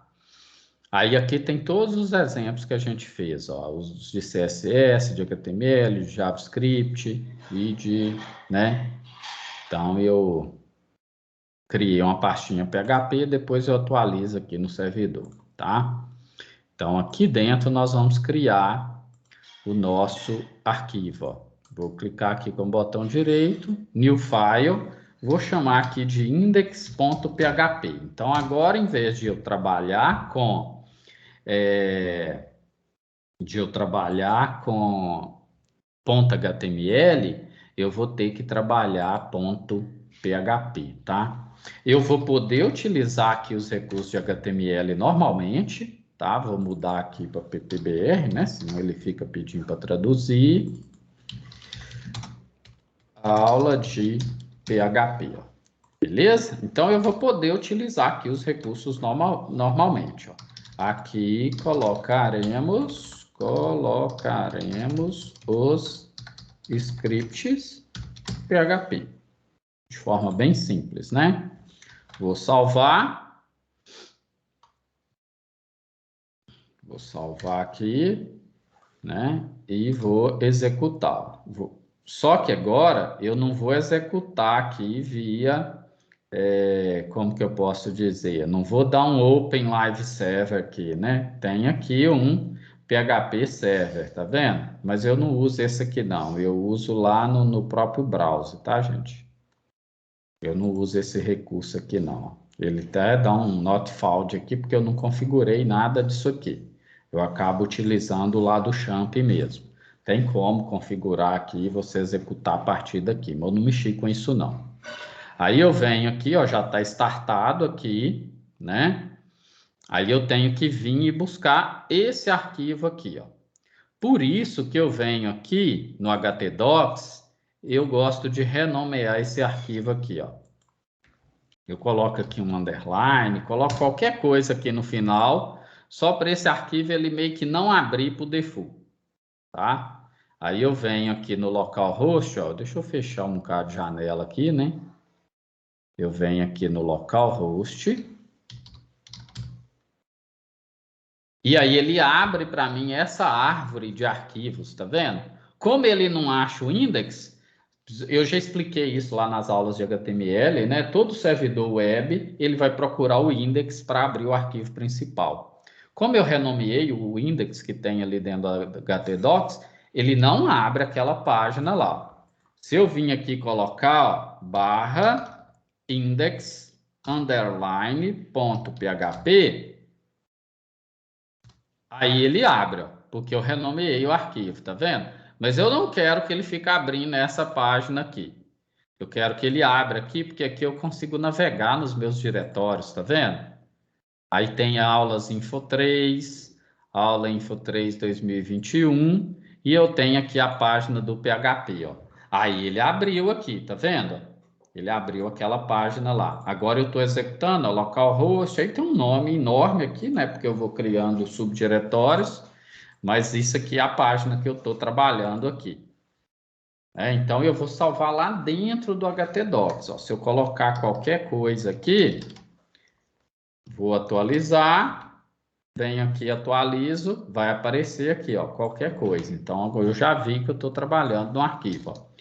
Aí aqui tem todos os exemplos que a gente fez, ó, os de CSS, de HTML, de JavaScript e de, né? Então, eu criei uma pastinha PHP, depois eu atualizo aqui no servidor, tá? Então, aqui dentro nós vamos criar o nosso arquivo, ó. Vou clicar aqui com o botão direito, New File, vou chamar aqui de index.php. Então, agora, em vez de eu trabalhar com... .html, eu vou ter que trabalhar .php, tá? Eu vou poder utilizar aqui os recursos de HTML normalmente, tá? Vou mudar aqui para PPBR, né? Senão ele fica pedindo para traduzir. Aula de PHP, ó. Beleza? Então, eu vou poder utilizar aqui os recursos normalmente, ó. Aqui colocaremos os scripts PHP de forma bem simples, né? Vou salvar aqui, né? E vou executar. Só que agora eu não vou executar aqui via, como que eu posso dizer? Eu não vou dar um Open Live Server aqui, né? Tem aqui um PHP Server, tá vendo? Mas eu não uso esse aqui não, eu uso lá no próprio browser, tá, gente? Eu não uso esse recurso aqui não. Ele até dá um not found aqui, porque eu não configurei nada disso aqui. Eu acabo utilizando lá do champ mesmo. Tem como configurar aqui e você executar a partir daqui, mas eu não mexi com isso não. Aí eu venho aqui, ó, já está startado aqui, né? Aí eu tenho que vir e buscar esse arquivo aqui, ó. Por isso que eu venho aqui no htdocs, eu gosto de renomear esse arquivo aqui, ó. Eu coloco aqui um underline, coloco qualquer coisa aqui no final, só para esse arquivo ele meio que não abrir por default, tá? Aí eu venho aqui no localhost, ó, deixa eu fechar um bocado de janela aqui, né? Eu venho aqui no localhost. E aí ele abre para mim essa árvore de arquivos, tá vendo? Como ele não acha o index, eu já expliquei isso lá nas aulas de HTML, né? Todo servidor web, ele vai procurar o index para abrir o arquivo principal. Como eu renomeei o index que tem ali dentro da htdocs, ele não abre aquela página lá. Se eu vim aqui colocar, ó, barra index underline ponto php, aí ele abre, ó, porque eu renomeei o arquivo, tá vendo? Mas eu não quero que ele fique abrindo essa página aqui. Eu quero que ele abra aqui, porque aqui eu consigo navegar nos meus diretórios, tá vendo? Aí tem aulas Info3, aula Info3 2021, e eu tenho aqui a página do PHP, ó. Aí ele abriu aqui, tá vendo? Ele abriu aquela página lá. Agora eu estou executando, ó, localhost, aí tem um nome enorme aqui, né? Porque eu vou criando subdiretórios, mas isso aqui é a página que eu estou trabalhando aqui. Então, eu vou salvar lá dentro do htdocs. Ó. Se eu colocar qualquer coisa aqui, vou atualizar, venho aqui, atualizo, vai aparecer aqui, ó, qualquer coisa. Então, eu já vi que eu estou trabalhando no arquivo. Ó.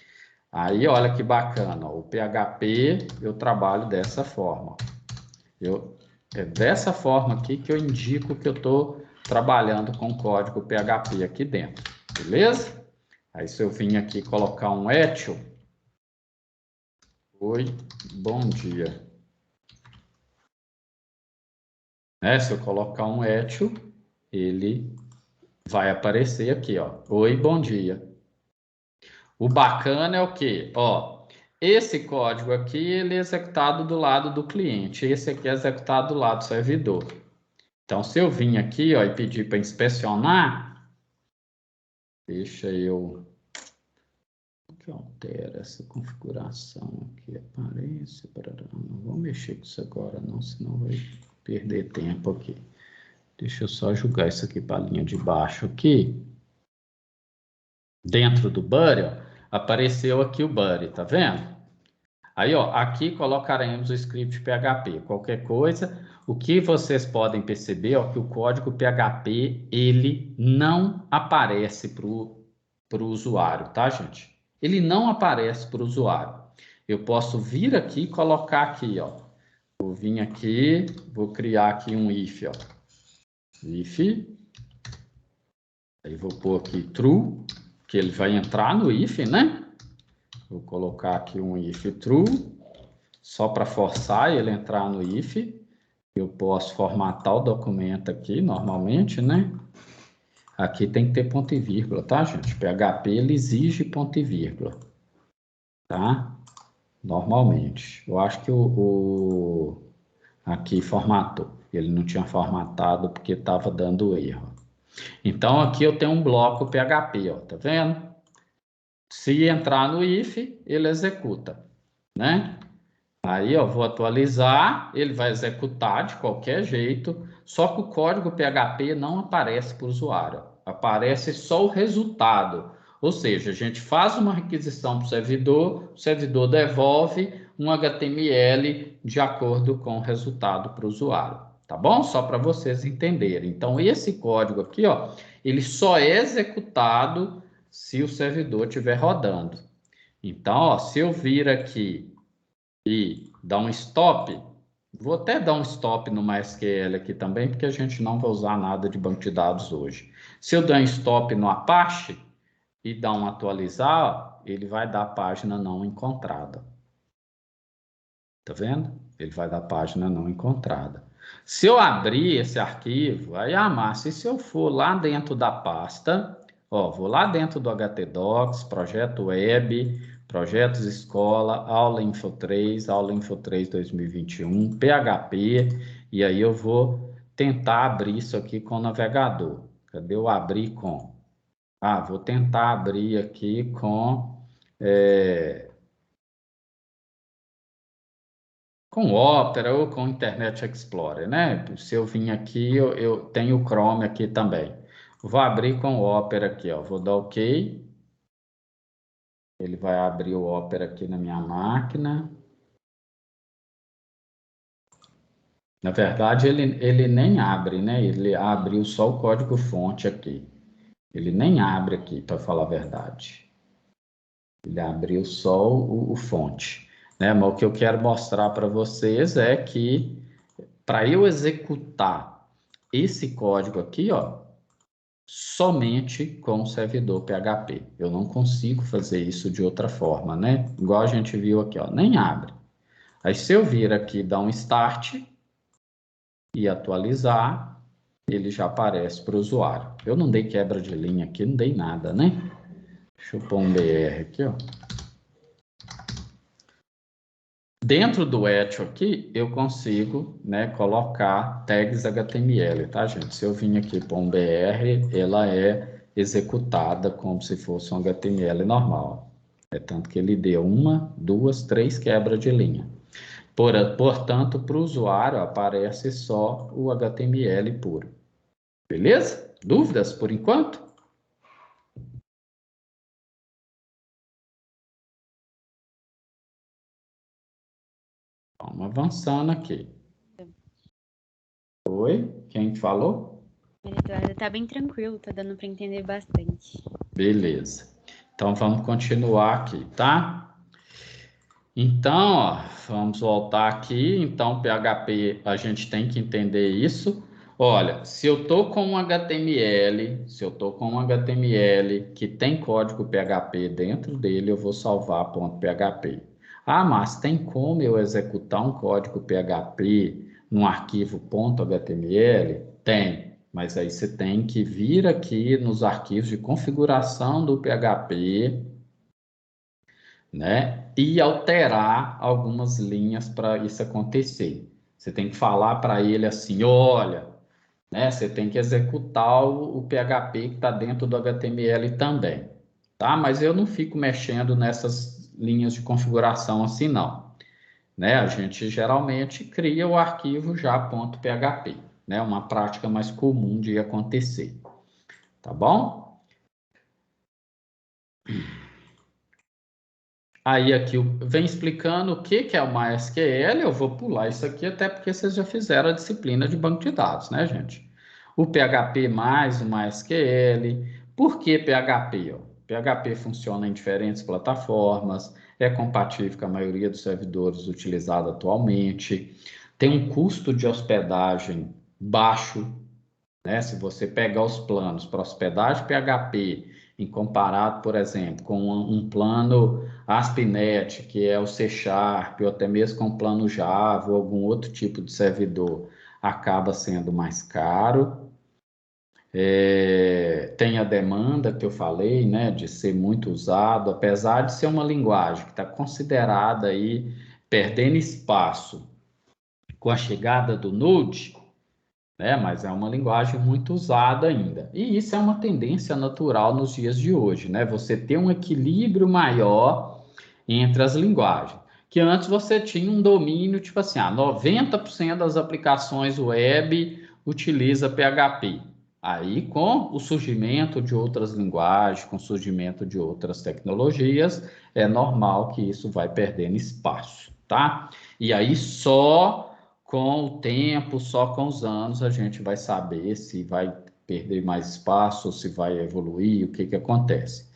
Aí, olha que bacana, ó, o PHP eu trabalho dessa forma. É dessa forma aqui que eu indico que eu estou trabalhando com código PHP aqui dentro, beleza? Aí, se eu vim aqui colocar um etio, oi, bom dia. Se eu colocar um etio, ele vai aparecer aqui, ó. Oi, bom dia. O bacana é o quê? Ó, esse código aqui, ele é executado do lado do cliente. Esse aqui é executado do lado do servidor. Então, se eu vim aqui, ó, e pedir para inspecionar, deixa eu... que altera essa configuração aqui, aparência, não vou mexer com isso agora não, senão vai perder tempo aqui. Deixa eu só jogar isso aqui para a linha de baixo aqui. Dentro do buddy, ó, apareceu aqui o buddy, tá vendo? Aí, ó, aqui colocaremos o script PHP. Qualquer coisa, o que vocês podem perceber é que o código PHP, ele não aparece para o usuário, tá, gente? Ele não aparece para o usuário. Eu posso vir aqui e colocar aqui, ó. Vou vir aqui, vou criar aqui um if, ó. If. Aí vou pôr aqui true, que ele vai entrar no if, né? Vou colocar aqui um if true, só para forçar ele entrar no if. Eu posso formatar o documento aqui, normalmente, né? Aqui tem que ter ponto e vírgula, tá, gente? PHP, ele exige ponto e vírgula, tá? Normalmente. Eu acho que aqui formatou. Ele não tinha formatado porque estava dando erro. Então, aqui eu tenho um bloco PHP, ó, tá vendo? Se entrar no if, ele executa, né? Aí, ó, vou atualizar, ele vai executar de qualquer jeito, só que o código PHP não aparece para o usuário, aparece só o resultado. Ou seja, a gente faz uma requisição para o servidor devolve um HTML de acordo com o resultado para o usuário, tá bom? Só para vocês entenderem. Então, esse código aqui, ó, ele só é executado se o servidor estiver rodando. Então, ó, se eu vir aqui e dar um stop, vou até dar um stop no MySQL aqui também, porque a gente não vai usar nada de banco de dados hoje. Se eu der um stop no Apache e dar um atualizar, ele vai dar a página não encontrada. Tá vendo? Ele vai dar a página não encontrada. Se eu abrir esse arquivo, aí, Márcio, e se eu for lá dentro da pasta, ó, vou lá dentro do htdocs, projeto web, projetos escola, aula Info 3 2021, PHP, e aí eu vou tentar abrir isso aqui com o navegador. Cadê eu abrir com? Vou tentar abrir aqui com... com Opera ou com Internet Explorer, né? Se eu vim aqui, eu tenho o Chrome aqui também. Vou abrir com o Opera aqui, ó. Vou dar OK. Ele vai abrir o Opera aqui na minha máquina. Na verdade, ele nem abre, né? Ele abriu só o código-fonte aqui. Ele nem abre aqui, para falar a verdade. Ele abriu só o fonte. Né? Mas o que eu quero mostrar para vocês é que para eu executar esse código aqui, ó, somente com o servidor PHP. Eu não consigo fazer isso de outra forma, né? Igual a gente viu aqui, ó, nem abre. Aí se eu vir aqui, dar um start e atualizar, ele já aparece para o usuário. Eu não dei quebra de linha aqui, não dei nada, né? Deixa eu pôr um BR aqui, ó. Dentro do etio aqui, eu consigo, né, colocar tags HTML, tá, gente? Se eu vim aqui para um BR, ela é executada como se fosse um HTML normal. É tanto que ele deu 1, 2, 3 quebras de linha. Portanto, para o usuário aparece só o HTML puro. Beleza? Dúvidas por enquanto? Vamos avançando aqui. Oi, quem falou? Eduardo, tá bem tranquilo, tá dando para entender bastante. Beleza. Então, vamos continuar aqui, tá? Então, ó, vamos voltar aqui. Então, PHP, a gente tem que entender isso. Olha, se eu tô com um HTML, que tem código PHP dentro dele, eu vou salvar .php. Ah, mas tem como eu executar um código PHP num arquivo .html? Tem, mas aí você tem que vir aqui nos arquivos de configuração do PHP, né? E alterar algumas linhas para isso acontecer. Você tem que falar para ele assim, olha, né? Você tem que executar o PHP que está dentro do HTML também, tá? Mas eu não fico mexendo nessas linhas de configuração assim, não, né? A gente geralmente cria o arquivo já .php, né? Uma prática mais comum de acontecer, tá bom? Aí aqui vem explicando o que é o MySQL. Eu vou pular isso aqui até porque vocês já fizeram a disciplina de banco de dados, né, gente? O PHP mais o MySQL. Por que PHP? PHP funciona em diferentes plataformas, é compatível com a maioria dos servidores utilizados atualmente, tem um custo de hospedagem baixo, né? Se você pegar os planos para hospedagem PHP, em comparado, por exemplo, com um plano ASP.NET, que é o C Sharp, ou até mesmo com o plano Java, ou algum outro tipo de servidor, acaba sendo mais caro. Tem a demanda que eu falei, né, de ser muito usado, apesar de ser uma linguagem que está considerada aí perdendo espaço com a chegada do Node, né? Mas é uma linguagem muito usada ainda. E isso é uma tendência natural nos dias de hoje, né? Você ter um equilíbrio maior entre as linguagens. Que antes você tinha um domínio, tipo assim, 90% das aplicações web utiliza PHP. Aí, com o surgimento de outras linguagens, com o surgimento de outras tecnologias, é normal que isso vai perdendo espaço, tá? E aí só com o tempo, só com os anos, a gente vai saber se vai perder mais espaço, se vai evoluir, o que que acontece.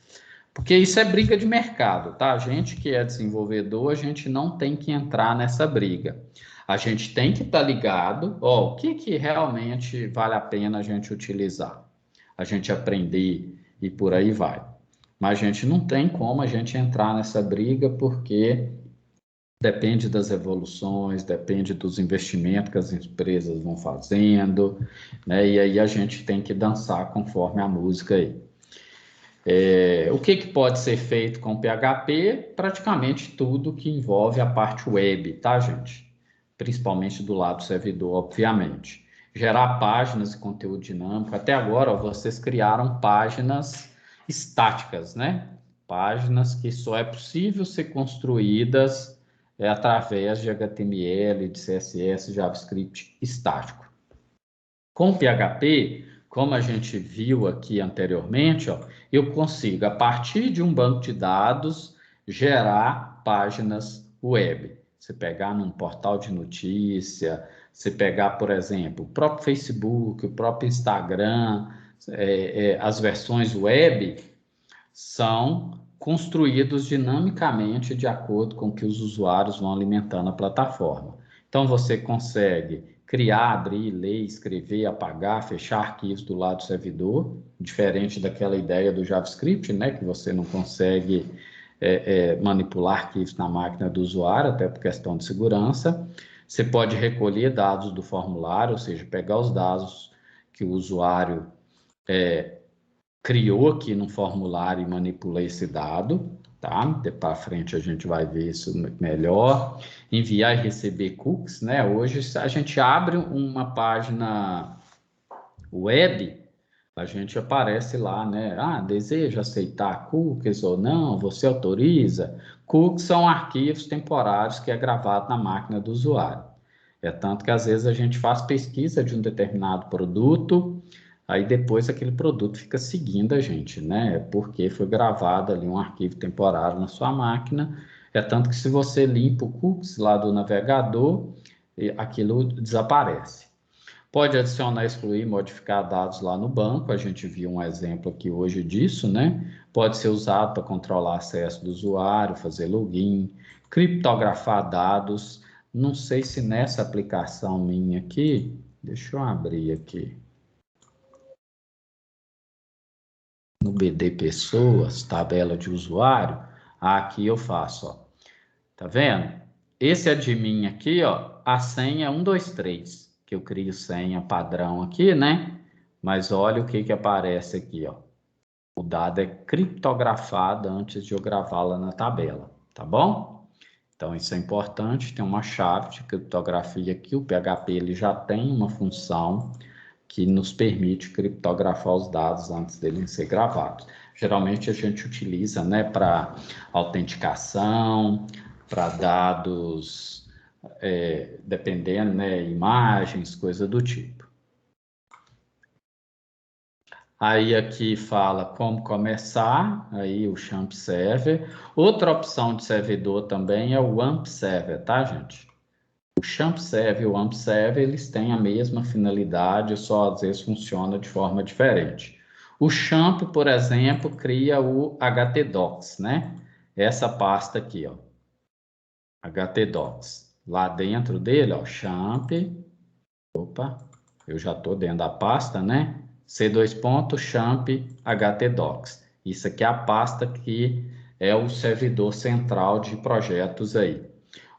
Porque isso é briga de mercado, tá? A gente que é desenvolvedor, a gente não tem que entrar nessa briga. A gente tem que estar ligado, ó, o que que realmente vale a pena a gente utilizar, a gente aprender e por aí vai. Mas a gente não tem como a gente entrar nessa briga porque depende das evoluções, depende dos investimentos que as empresas vão fazendo, né? E aí a gente tem que dançar conforme a música aí. O que pode ser feito com PHP? Praticamente tudo que envolve a parte web, tá, gente? Principalmente do lado do servidor, obviamente. Gerar páginas e conteúdo dinâmico. Até agora, ó, vocês criaram páginas estáticas, né? Páginas que só é possível ser construídas através de HTML, de CSS, JavaScript estático. Com PHP, como a gente viu aqui anteriormente, ó, eu consigo, a partir de um banco de dados, gerar páginas web. Você pegar num portal de notícia, você pegar, por exemplo, o próprio Facebook, o próprio Instagram, as versões web são construídos dinamicamente de acordo com que os usuários vão alimentando a plataforma. Então, você consegue criar, abrir, ler, escrever, apagar, fechar arquivos do lado do servidor, diferente daquela ideia do JavaScript, né, que você não consegue manipular arquivos na máquina do usuário, até por questão de segurança. Você pode recolher dados do formulário, ou seja, pegar os dados que o usuário criou aqui no formulário e manipula esse dado, tá? Para frente a gente vai ver isso melhor. Enviar e receber cookies, né? Hoje a gente abre uma página web, a gente aparece lá, né? Ah, deseja aceitar cookies ou não? Você autoriza? Cookies são arquivos temporários que é gravado na máquina do usuário. É tanto que às vezes a gente faz pesquisa de um determinado produto, aí depois aquele produto fica seguindo a gente, né? Porque foi gravado ali um arquivo temporário na sua máquina. É tanto que se você limpa o cookies lá do navegador, aquilo desaparece. Pode adicionar, excluir, modificar dados lá no banco. A gente viu um exemplo aqui hoje disso, né? Pode ser usado para controlar acesso do usuário, fazer login, criptografar dados. Não sei se nessa aplicação minha aqui, deixa eu abrir aqui. No BD Pessoas, tabela de usuário, aqui eu faço, ó. Tá vendo? Esse admin aqui, ó, a senha é 123, que eu crio senha padrão aqui, né? Mas olha o que que aparece aqui, ó. O dado é criptografado antes de eu gravá-la na tabela, tá bom? Então isso é importante, tem uma chave de criptografia aqui, o PHP ele já tem uma função que nos permite criptografar os dados antes deles ser gravados. Geralmente a gente utiliza, né, para autenticação, para dados, dependendo, né, imagens, coisa do tipo. Aí aqui fala como começar, aí o Champ Server. Outra opção de servidor também é o AMP Server, tá, gente? O Champ Server e o AMP Server, eles têm a mesma finalidade, só às vezes funciona de forma diferente. O Champ, por exemplo, cria o htdocs, né? Essa pasta aqui, ó. htdocs. Lá dentro dele, ó, champ, opa, eu já estou dentro da pasta, né? C2.champ htdocs. Isso aqui é a pasta que é o servidor central de projetos aí.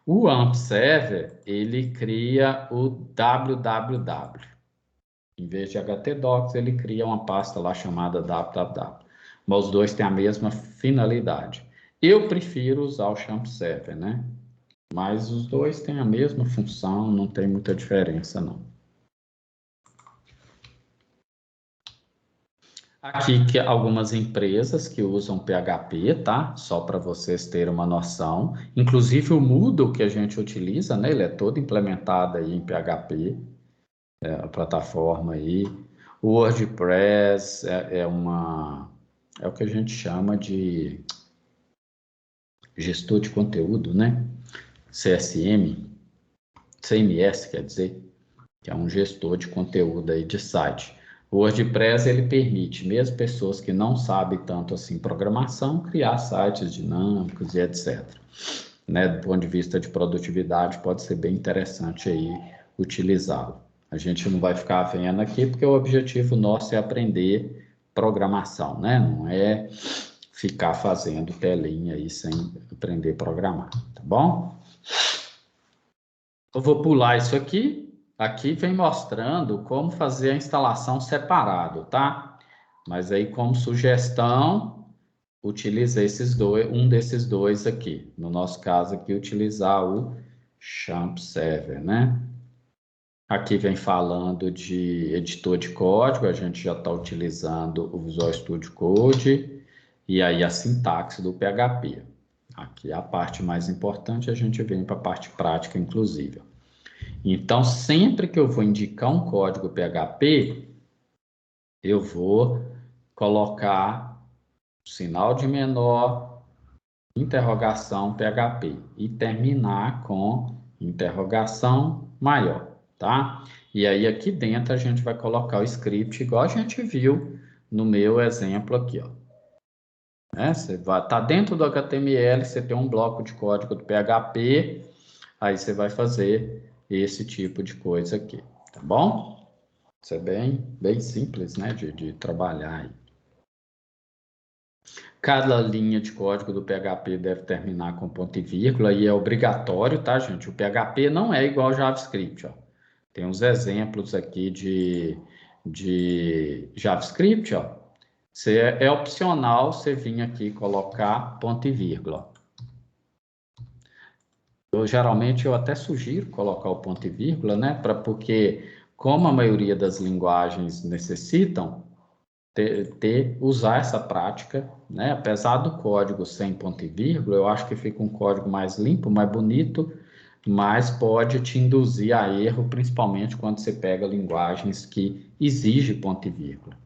O AMP Server, ele cria o www. Em vez de htdocs, ele cria uma pasta lá chamada www. Mas os dois têm a mesma finalidade. Eu prefiro usar o Champ Server, né? Mas os dois têm a mesma função, não tem muita diferença, não. Aqui que algumas empresas que usam PHP, tá? Só para vocês terem uma noção. Inclusive o Moodle que a gente utiliza, né? Ele é todo implementado aí em PHP, a plataforma aí. O WordPress é o que a gente chama de gestor de conteúdo, né? CMS, quer dizer, que é um gestor de conteúdo aí de site. O WordPress, ele permite, mesmo pessoas que não sabem tanto assim programação, criar sites dinâmicos e etc. Né? Do ponto de vista de produtividade, pode ser bem interessante aí utilizá-lo. A gente não vai ficar vendo aqui, porque o objetivo nosso é aprender programação, né? Não é ficar fazendo telinha aí sem aprender a programar, tá bom? Eu vou pular isso aqui. Aqui vem mostrando como fazer a instalação separado, tá? Mas aí, como sugestão, utilize um desses dois aqui. No nosso caso aqui, utilizar o Champ Server, né? Aqui vem falando de editor de código, a gente já está utilizando o Visual Studio Code e aí a sintaxe do PHP. Aqui é a parte mais importante, a gente vem para a parte prática, inclusive. Então, sempre que eu vou indicar um código PHP, eu vou colocar sinal de menor, interrogação PHP e terminar com interrogação maior, tá? E aí aqui dentro a gente vai colocar o script igual a gente viu no meu exemplo aqui, ó. Você vai tá dentro do HTML, você tem um bloco de código do PHP, aí você vai fazer esse tipo de coisa aqui, tá bom? Isso é bem simples, né, de trabalhar aí. Cada linha de código do PHP deve terminar com ponto e vírgula e é obrigatório, tá, gente? O PHP não é igual ao JavaScript, ó. Tem uns exemplos aqui de JavaScript, ó. É opcional você vir aqui colocar ponto e vírgula. Geralmente eu até sugiro colocar o ponto e vírgula, né? Porque como a maioria das linguagens necessitam, usar essa prática, né? Apesar do código sem ponto e vírgula, eu acho que fica um código mais limpo, mais bonito, mas pode te induzir a erro, principalmente quando você pega linguagens que exigem ponto e vírgula.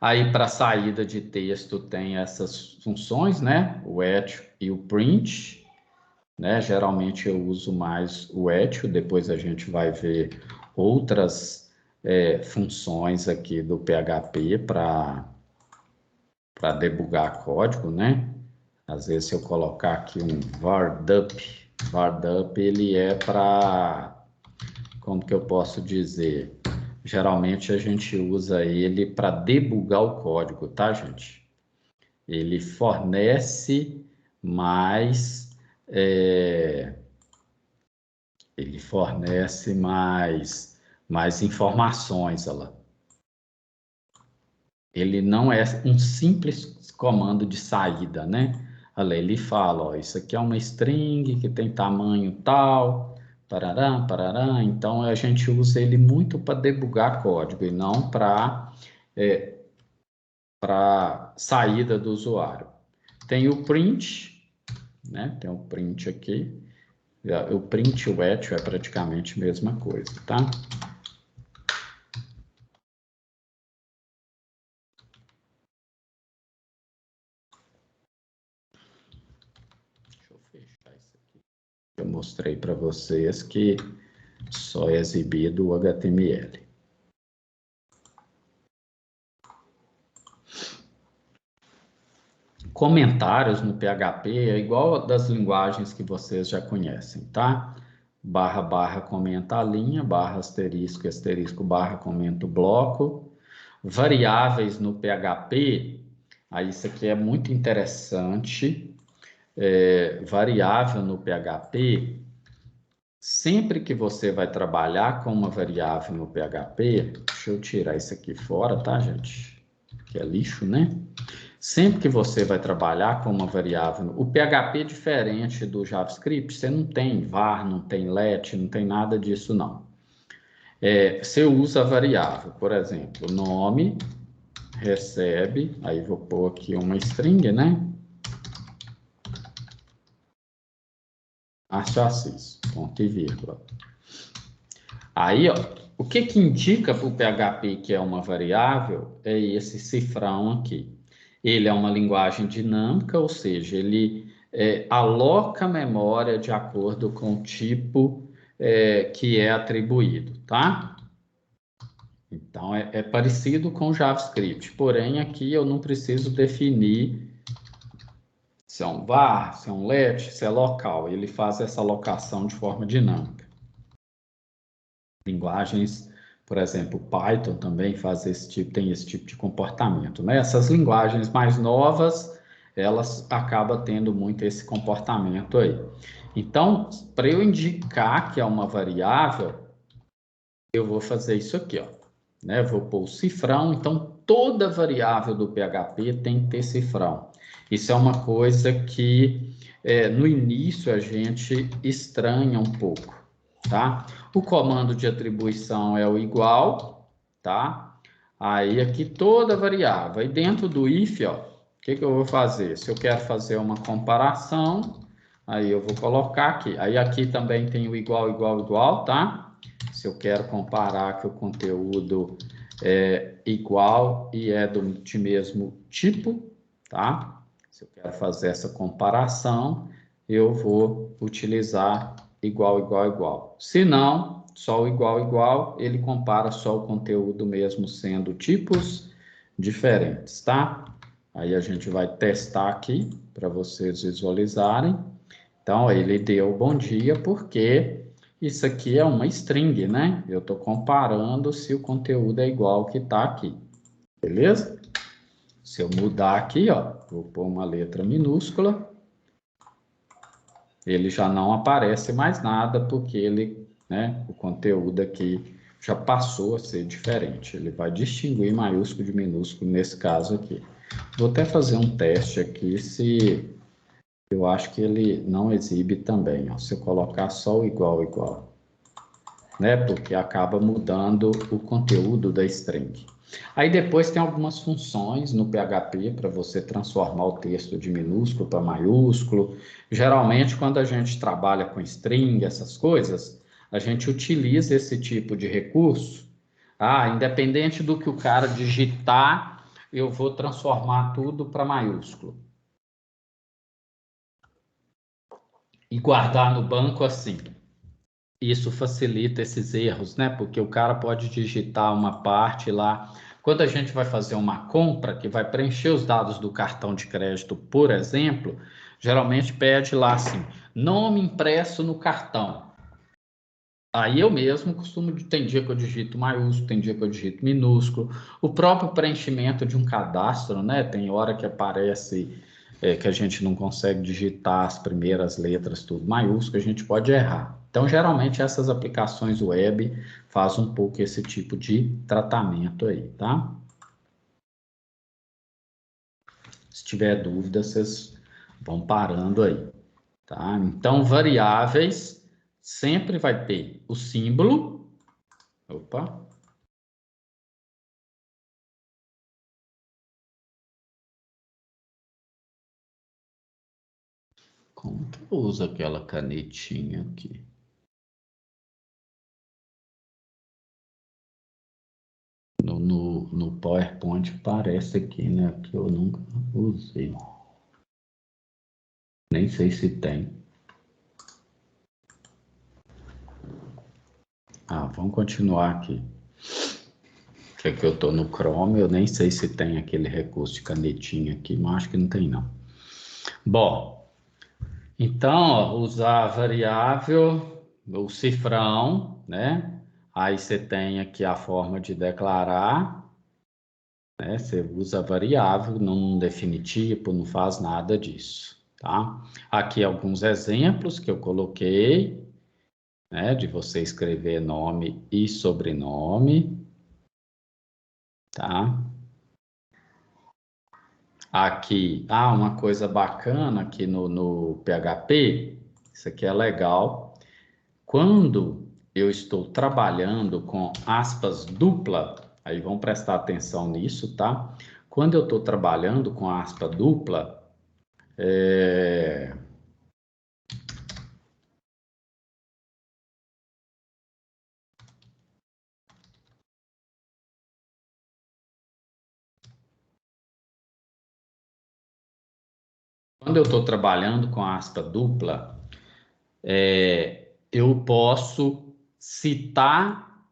Aí, para saída de texto, tem essas funções, né? O echo e o print, né? Geralmente eu uso mais o echo, depois a gente vai ver outras funções aqui do PHP para debugar código, né? Às vezes, se eu colocar aqui um vardup, ele é para, como que eu posso dizer? Geralmente a gente usa ele para debugar o código, tá, gente? Ele fornece mais, mais informações, olha lá. Ele não é um simples comando de saída, né? Olha lá, ele fala, ó, isso aqui é uma string que tem tamanho tal, parará, parará. Então, a gente usa ele muito para debugar código e não para saída do usuário. Tem o print, né? Tem o print aqui. O print e o echo é praticamente a mesma coisa, tá? Deixa eu fechar isso aqui. Eu mostrei para vocês que só é exibido o HTML. Comentários no PHP é igual das linguagens que vocês já conhecem, tá? Barra, barra, comenta a linha, barra, asterisco, asterisco, barra, comenta o bloco. Variáveis no PHP, aí isso aqui é muito interessante. Variável no PHP, sempre que você vai trabalhar com uma variável no PHP, deixa eu tirar isso aqui fora, tá, gente? Que é lixo, né? Sempre que você vai trabalhar com uma variável, o PHP é diferente do JavaScript, você não tem var, não tem let, não tem nada disso, não. Você usa a variável, por exemplo, nome, recebe, aí vou pôr aqui uma string, né? Márcio Assis, ponto e vírgula. Aí, ó, o que indica para o PHP que é uma variável é esse cifrão aqui. Ele é uma linguagem dinâmica, ou seja, ele aloca a memória de acordo com o tipo que é atribuído, tá? Então, é parecido com o JavaScript, porém, aqui eu não preciso definir se é um var, se é um let, se é local. Ele faz essa alocação de forma dinâmica. Linguagens, por exemplo, Python também faz tem esse tipo de comportamento, né? Essas linguagens mais novas, elas acabam tendo muito esse comportamento aí. Então, para eu indicar que é uma variável, eu vou fazer isso aqui, ó, né? Vou pôr o cifrão. Então, toda variável do PHP tem que ter cifrão. Isso é uma coisa que no início a gente estranha um pouco, tá? O comando de atribuição é o igual, tá? Aí aqui toda variável. Aí dentro do if, ó, o que eu vou fazer? Se eu quero fazer uma comparação, aí eu vou colocar aqui. Aí aqui também tem o igual, igual, igual, tá? Se eu quero comparar que o conteúdo é igual e é de mesmo tipo, tá? Se eu quero fazer essa comparação, eu vou utilizar igual, igual, igual. Se não, só o igual, igual, ele compara só o conteúdo mesmo sendo tipos diferentes, tá? Aí a gente vai testar aqui para vocês visualizarem. Então, ele deu bom dia porque isso aqui é uma string, né? Eu estou comparando se o conteúdo é igual ao que está aqui, beleza? Se eu mudar aqui, ó, vou pôr uma letra minúscula, ele já não aparece mais nada, porque ele, né, o conteúdo aqui já passou a ser diferente. Ele vai distinguir maiúsculo de minúsculo nesse caso aqui. Vou até fazer um teste aqui, se eu acho que ele não exibe também, ó, se eu colocar só o igual, igual. né? Porque acaba mudando o conteúdo da string. Aí depois tem algumas funções no PHP para você transformar o texto de minúsculo para maiúsculo. Geralmente, quando a gente trabalha com string, essas coisas, a gente utiliza esse tipo de recurso. Independente do que o cara digitar, eu vou transformar tudo para maiúsculo. E guardar no banco assim. Isso facilita esses erros, né? Porque o cara pode digitar uma parte lá. Quando a gente vai fazer uma compra, que vai preencher os dados do cartão de crédito, por exemplo, geralmente pede lá assim, nome impresso no cartão. Aí eu mesmo costumo, tem dia que eu digito maiúsculo, tem dia que eu digito minúsculo. O próprio preenchimento de um cadastro, né? Tem hora que aparece que a gente não consegue digitar as primeiras letras tudo maiúsculo, a gente pode errar. Então, geralmente, essas aplicações web fazem um pouco esse tipo de tratamento aí, tá? Se tiver dúvida, vocês vão parando aí, tá? Então, variáveis sempre vai ter o símbolo. Opa! Como que eu uso aquela canetinha aqui? No PowerPoint parece aqui, né? Que eu nunca usei. Nem sei se tem. Vamos continuar aqui. Que eu estou no Chrome, eu nem sei se tem aquele recurso de canetinha aqui, mas acho que não tem não. Bom, então, ó, usar a variável, o cifrão, né? Aí você tem aqui a forma de declarar, né? Você usa a variável, não define tipo, não faz nada disso, tá? Aqui alguns exemplos que eu coloquei, né? De você escrever nome e sobrenome, tá? Aqui, uma coisa bacana aqui no PHP, isso aqui é legal. Quando eu estou trabalhando com aspas dupla, aí vão prestar atenção nisso, tá? Quando eu estou trabalhando com aspa dupla, quando eu estou trabalhando com aspa dupla, eu posso citar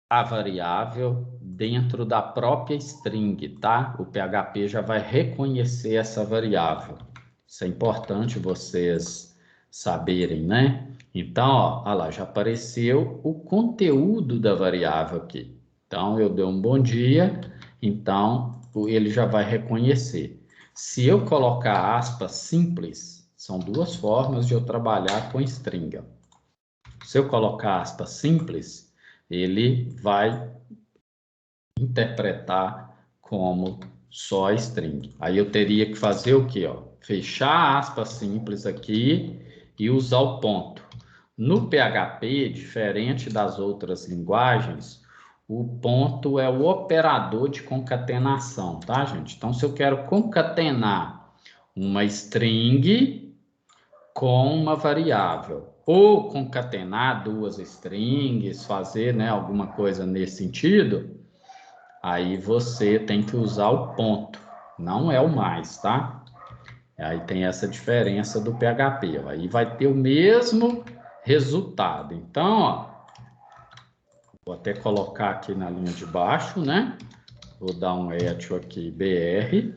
a variável dentro da própria string, tá? O PHP já vai reconhecer essa variável. Isso é importante vocês saberem, né? Então, ó, olha lá, já apareceu o conteúdo da variável aqui. Então, eu dei um bom dia, então ele já vai reconhecer. Se eu colocar aspas simples, são duas formas de eu trabalhar com string. Se eu colocar aspas simples, ele vai interpretar como só string. Aí eu teria que fazer o quê? Fechar aspas simples aqui e usar o ponto. No PHP, diferente das outras linguagens, o ponto é o operador de concatenação, tá, gente? Então, se eu quero concatenar uma string com uma variável, ou concatenar duas strings, fazer, né, alguma coisa nesse sentido, aí você tem que usar o ponto, não é o mais, tá? Aí tem essa diferença do PHP, aí vai ter o mesmo resultado. Então, ó, vou até colocar aqui na linha de baixo, né? Vou dar um echo aqui, BR.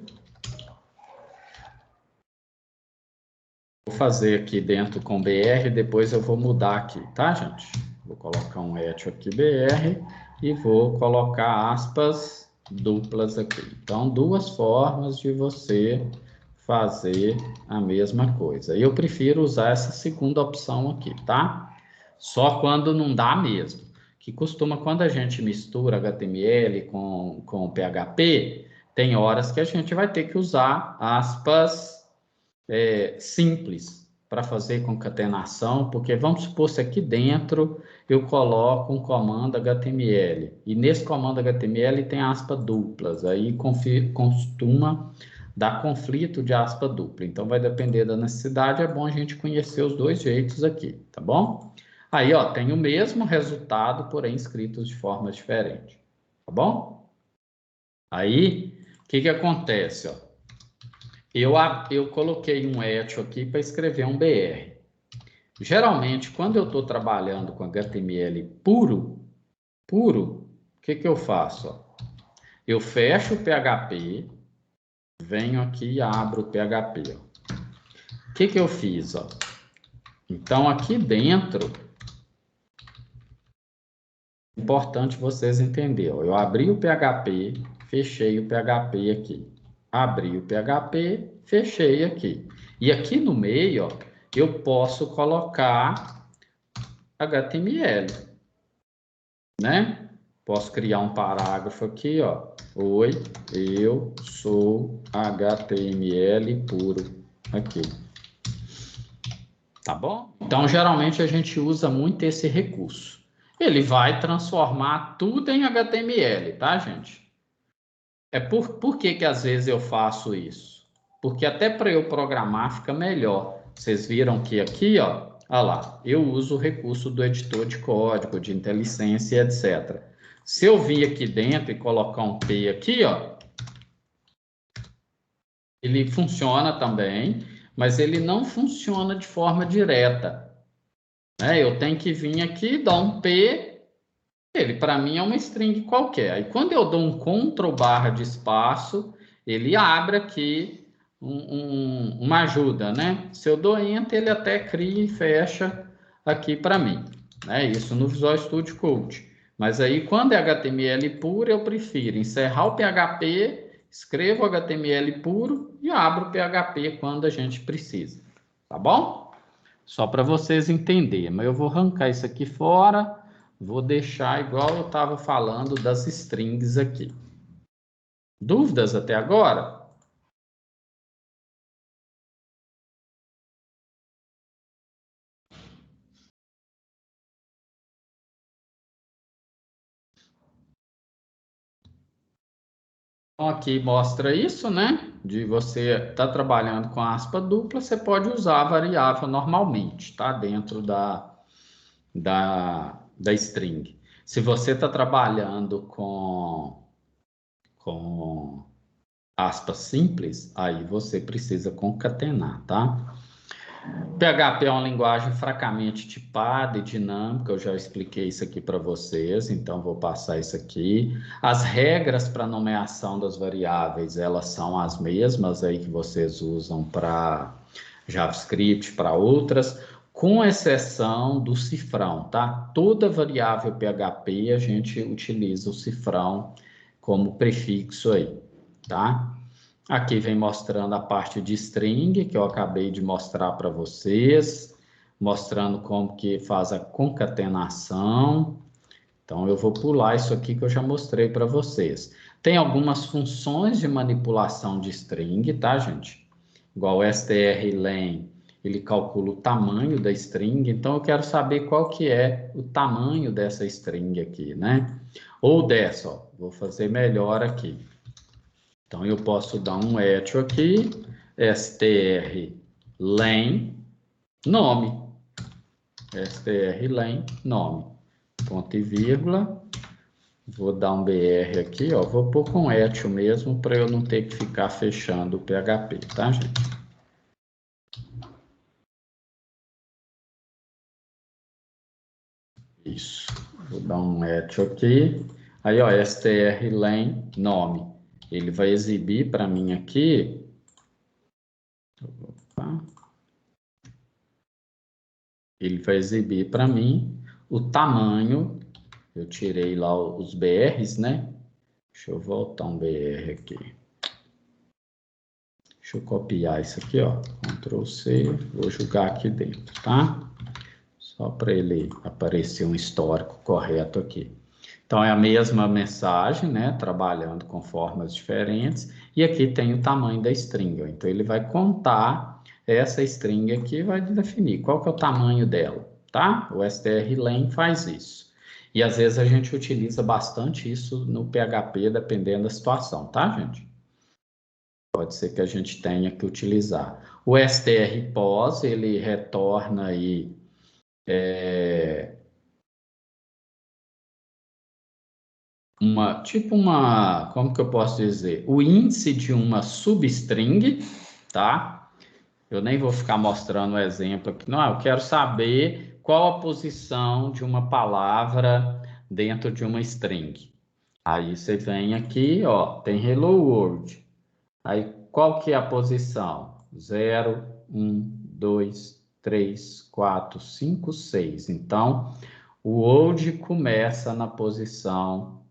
Vou fazer aqui dentro com BR, depois eu vou mudar aqui, tá, gente? Vou colocar um echo aqui, BR, e vou colocar aspas duplas aqui. Então, duas formas de você fazer a mesma coisa. Eu prefiro usar essa segunda opção aqui, tá? Só quando não dá mesmo. Que costuma, quando a gente mistura HTML com PHP, tem horas que a gente vai ter que usar aspas simples, para fazer concatenação, porque vamos supor se aqui dentro eu coloco um comando HTML, e nesse comando HTML tem aspas duplas, aí costuma dar conflito de aspa dupla, então vai depender da necessidade, é bom a gente conhecer os dois jeitos aqui, tá bom? Aí, ó, tem o mesmo resultado, porém escritos de forma diferente, tá bom? Aí, o que acontece, ó? Eu coloquei um etch aqui para escrever um BR. Geralmente, quando eu estou trabalhando com HTML puro, o que eu faço? Ó? Eu fecho o PHP, venho aqui e abro o PHP. Ó. O que eu fiz? Ó? Então, aqui dentro, importante vocês entenderem. Ó, eu abri o PHP, fechei o PHP aqui. Abri o PHP, fechei aqui. E aqui no meio, ó, eu posso colocar HTML, né? Posso criar um parágrafo aqui, ó. Oi, eu sou HTML puro. Aqui. Tá bom? Então, geralmente, a gente usa muito esse recurso. Ele vai transformar tudo em HTML, tá, gente? Por que às vezes eu faço isso? Porque até para eu programar fica melhor. Vocês viram que aqui, ó, olha lá, eu uso o recurso do editor de código, de IntelliSense, etc. Se eu vir aqui dentro e colocar um P aqui, ó, ele funciona também, mas ele não funciona de forma direta. Né? Eu tenho que vir aqui, dar um P, ele para mim é uma string qualquer. Aí quando eu dou um Ctrl barra de espaço, ele abre aqui uma ajuda, né? Se eu dou Enter, ele até cria e fecha aqui para mim. Né? Isso no Visual Studio Code. Mas aí quando é HTML puro, eu prefiro encerrar o PHP, escrevo HTML puro e abro o PHP quando a gente precisa. Tá bom? Só para vocês entenderem. Mas eu vou arrancar isso aqui fora. Vou deixar igual eu estava falando das strings aqui. Dúvidas até agora? Então, aqui mostra isso, né? De você estar trabalhando com aspa dupla, você pode usar a variável normalmente, tá? Dentro da string. Se você está trabalhando com aspas simples, aí você precisa concatenar, tá? PHP é uma linguagem fracamente tipada e dinâmica, eu já expliquei isso aqui para vocês, então vou passar isso aqui. As regras para nomeação das variáveis, elas são as mesmas aí que vocês usam para JavaScript, para outras, com exceção do cifrão, tá? Toda variável PHP a gente utiliza o cifrão como prefixo aí, tá? Aqui vem mostrando a parte de string, que eu acabei de mostrar para vocês, mostrando como que faz a concatenação. Então, eu vou pular isso aqui que eu já mostrei para vocês. Tem algumas funções de manipulação de string, tá, gente? Igual o strlen, ele calcula o tamanho da string, então eu quero saber qual que é o tamanho dessa string aqui, né? Ou dessa, ó, vou fazer melhor aqui. Então, eu posso dar um echo aqui, strlen, nome, strlen, nome, ponto e vírgula, vou dar um br aqui, ó, vou pôr com echo mesmo, para eu não ter que ficar fechando o PHP, tá, gente? Isso, vou dar um echo aqui, aí, ó, strlen, nome, ele vai exibir para mim aqui, opa. Ele vai exibir para mim o tamanho, eu tirei lá os BRs, né? Deixa eu voltar um BR aqui. Deixa eu copiar isso aqui, ó. Ctrl C, vou jogar aqui dentro, tá? Só para ele aparecer um histórico correto aqui. Então, é a mesma mensagem, né? Trabalhando com formas diferentes. E aqui tem o tamanho da string, ó. Então, ele vai contar essa string aqui vai definir qual que é o tamanho dela, tá? O strlen faz isso. E às vezes a gente utiliza bastante isso no PHP, dependendo da situação, tá, gente? Pode ser que a gente tenha que utilizar. O strpos, ele retorna aí como que eu posso dizer? O índice de uma substring, tá? Eu nem vou ficar mostrando o exemplo aqui. Não, eu quero saber qual a posição de uma palavra dentro de uma string. Aí você vem aqui, ó, tem hello world. Aí qual que é a posição? 0, 1, 2, 3, 4, 5, 6. Então, o world começa na posição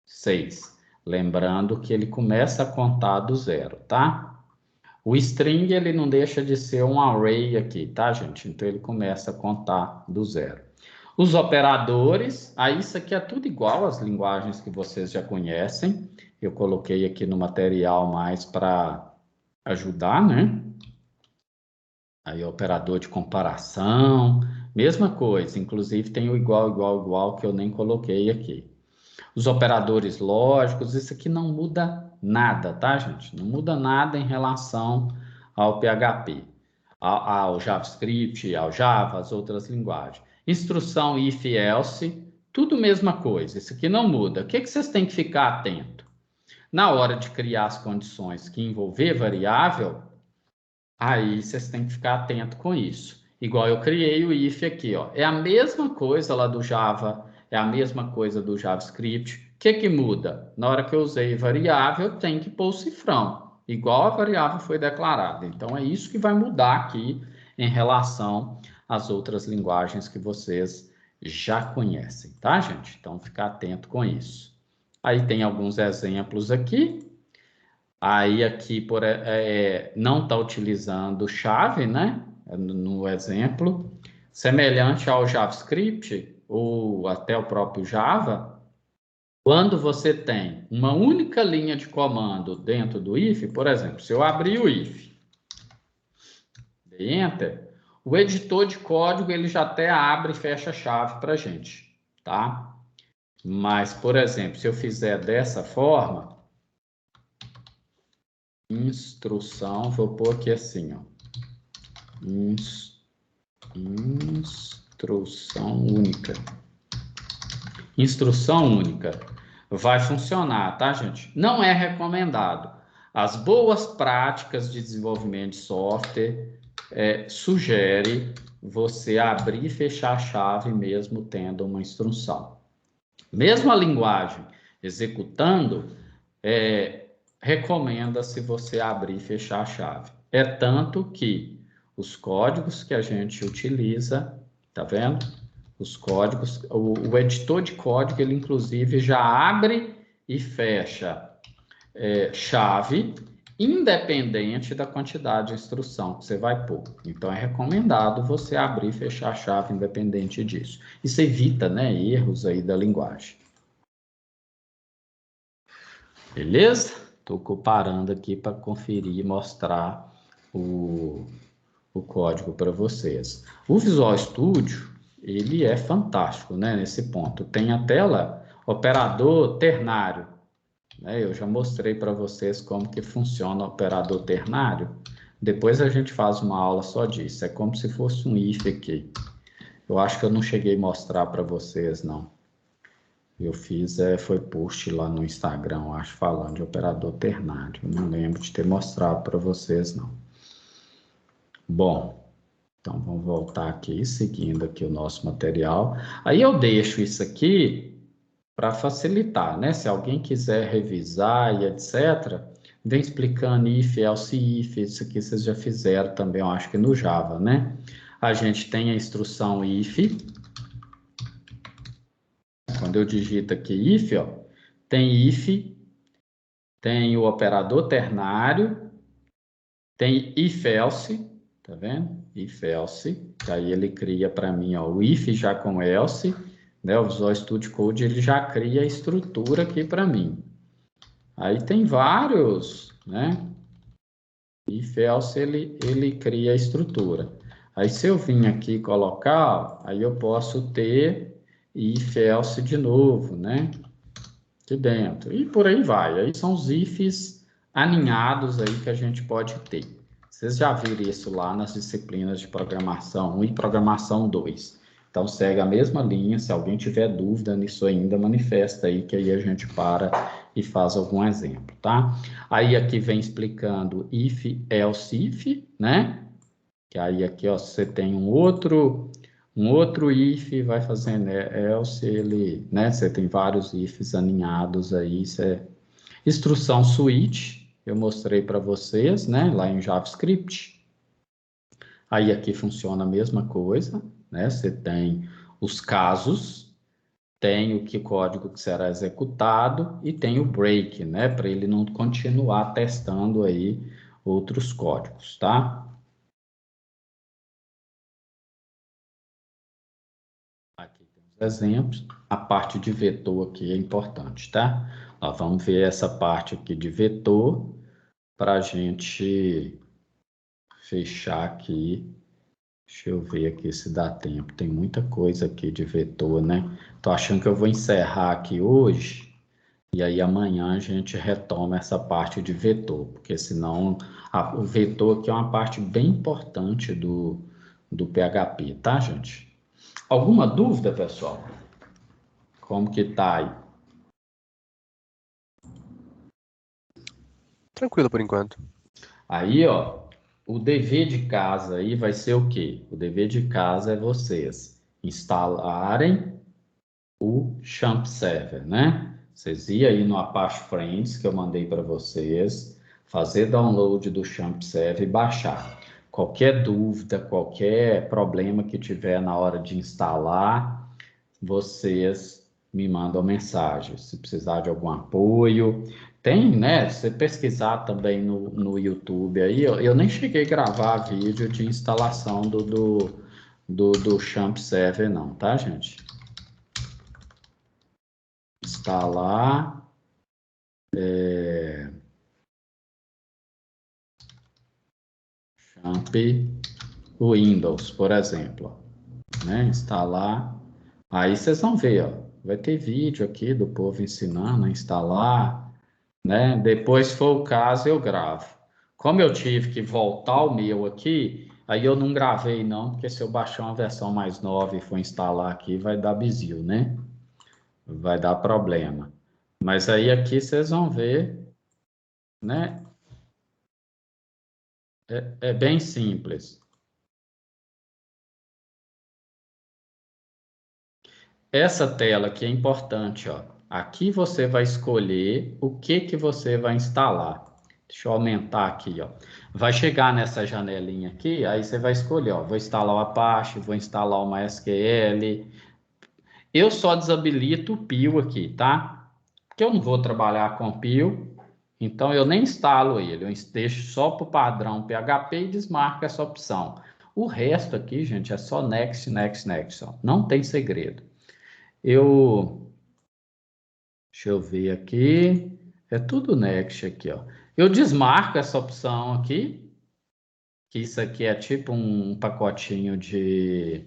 6. Lembrando que ele começa a contar do 0, tá? O string, ele não deixa de ser um array aqui, tá, gente? Então, ele começa a contar do 0. Os operadores, aí isso aqui é tudo igual às linguagens que vocês já conhecem. Eu coloquei aqui no material mais para ajudar, né? Aí, operador de comparação, mesma coisa. Inclusive, tem o igual, igual, igual, que eu nem coloquei aqui. Os operadores lógicos, isso aqui não muda nada, tá, gente? Não muda nada em relação ao PHP, ao JavaScript, ao Java, as outras linguagens. Instrução if, else, tudo mesma coisa. Isso aqui não muda. O que vocês têm que ficar atento? Na hora de criar as condições que envolver variável, aí vocês têm que ficar atento com isso. Igual eu criei o if aqui, ó. É a mesma coisa lá do Java, é a mesma coisa do JavaScript. O que muda? Na hora que eu usei variável, eu tenho que pôr o cifrão, igual a variável foi declarada. Então, é isso que vai mudar aqui em relação às outras linguagens que vocês já conhecem, tá, gente? Então, ficar atento com isso. Aí tem alguns exemplos aqui. Aí aqui não está utilizando chave, né? No exemplo. Semelhante ao JavaScript, ou até o próprio Java, quando você tem uma única linha de comando dentro do if, por exemplo, se eu abrir o if, Enter, o editor de código ele já até abre e fecha a chave para a gente, tá? Mas, por exemplo, se eu fizer dessa forma, instrução, vou pôr aqui assim, ó. Instrução única. Instrução única. Vai funcionar, tá, gente? Não é recomendado. As boas práticas de desenvolvimento de software sugere você abrir e fechar a chave mesmo tendo uma instrução. Mesmo a linguagem executando, recomenda-se você abrir e fechar a chave. É tanto que os códigos que a gente utiliza, tá vendo? Os códigos, o editor de código, ele inclusive já abre e fecha chave, independente da quantidade de instrução que você vai pôr. Então, é recomendado você abrir e fechar a chave independente disso. Isso evita, né, erros aí da linguagem. Beleza? Estou parando aqui para conferir e mostrar o código para vocês. O Visual Studio, ele é fantástico, né, nesse ponto. Tem a tela operador ternário, né? Eu já mostrei para vocês como que funciona o operador ternário. Depois a gente faz uma aula só disso. É como se fosse um if aqui. Eu acho que eu não cheguei a mostrar para vocês, não. Eu fiz, foi post lá no Instagram, acho, falando de operador ternário. Eu não lembro de ter mostrado para vocês, não. Bom, então vamos voltar aqui, seguindo aqui o nosso material. Aí eu deixo isso aqui para facilitar, né? Se alguém quiser revisar e etc., vem explicando if, else if, isso aqui vocês já fizeram também, eu acho que no Java, né? A gente tem a instrução if. Quando eu digito aqui if, ó, tem if, tem o operador ternário, tem if else, tá vendo? If else, que aí ele cria para mim, ó, o if já com else, né? O Visual Studio Code ele já cria a estrutura aqui para mim. Aí tem vários, né? if else ele cria a estrutura. Aí se eu vim aqui colocar, aí eu posso ter if else de novo, né? Aqui dentro. E por aí vai. Aí são os ifs aninhados aí que a gente pode ter. Vocês já viram isso lá nas disciplinas de programação 1 e programação 2. Então segue a mesma linha. Se alguém tiver dúvida nisso ainda, manifesta aí que aí a gente para e faz algum exemplo, tá? Aí aqui vem explicando if, else, if, né? Que aí aqui, ó, você tem um outro if, vai fazendo else, ele, né? Você tem vários ifs aninhados aí, isso é instrução switch, eu mostrei para vocês, né? Lá em JavaScript. Aí aqui funciona a mesma coisa, né? Você tem os casos, tem o código que será executado e tem o break, né? Para ele não continuar testando aí outros códigos, tá? Aqui tem os exemplos. A parte de vetor aqui é importante, tá? Ó, vamos ver essa parte aqui de vetor para a gente fechar aqui. Deixa eu ver aqui se dá tempo. Tem muita coisa aqui de vetor, né? Tô achando que eu vou encerrar aqui hoje e aí amanhã a gente retoma essa parte de vetor, porque senão o vetor aqui é uma parte bem importante do PHP, tá, gente? Alguma dúvida, pessoal? Como que tá aí? Tranquilo por enquanto. Aí, ó, o dever de casa aí vai ser o quê? O dever de casa é vocês instalarem o Champ Server, né? Vocês iam aí no Apache Friends que eu mandei para vocês, fazer download do Champ Server e baixar. Qualquer dúvida, qualquer problema que tiver na hora de instalar, vocês me mandam mensagem. Se precisar de algum apoio, tem, né? Se você pesquisar também no YouTube aí, eu nem cheguei a gravar vídeo de instalação do Champ Server, não, tá, gente? Instalar Champ Windows, por exemplo, né? Instalar. Aí vocês vão ver, ó, vai ter vídeo aqui do povo ensinando a instalar, né? Depois, se for o caso, eu gravo. Como eu tive que voltar o meu aqui, aí eu não gravei não, porque se eu baixar uma versão mais nova e for instalar aqui, vai dar bizil, né? Vai dar problema. Mas aí aqui vocês vão ver, né? É bem simples. Essa tela aqui é importante, ó. Aqui você vai escolher o que você vai instalar. Deixa eu aumentar aqui, ó. Vai chegar nessa janelinha aqui, aí você vai escolher, ó. Vou instalar o Apache, vou instalar o MySQL. Eu só desabilito o PIL aqui, tá? Porque eu não vou trabalhar com PIL, então eu nem instalo ele. Eu deixo só para o padrão PHP e desmarco essa opção. O resto aqui, gente, é só next, next, next. Ó. Não tem segredo. Deixa eu ver aqui. É tudo next aqui, ó. Eu desmarco essa opção aqui, que isso aqui é tipo um pacotinho de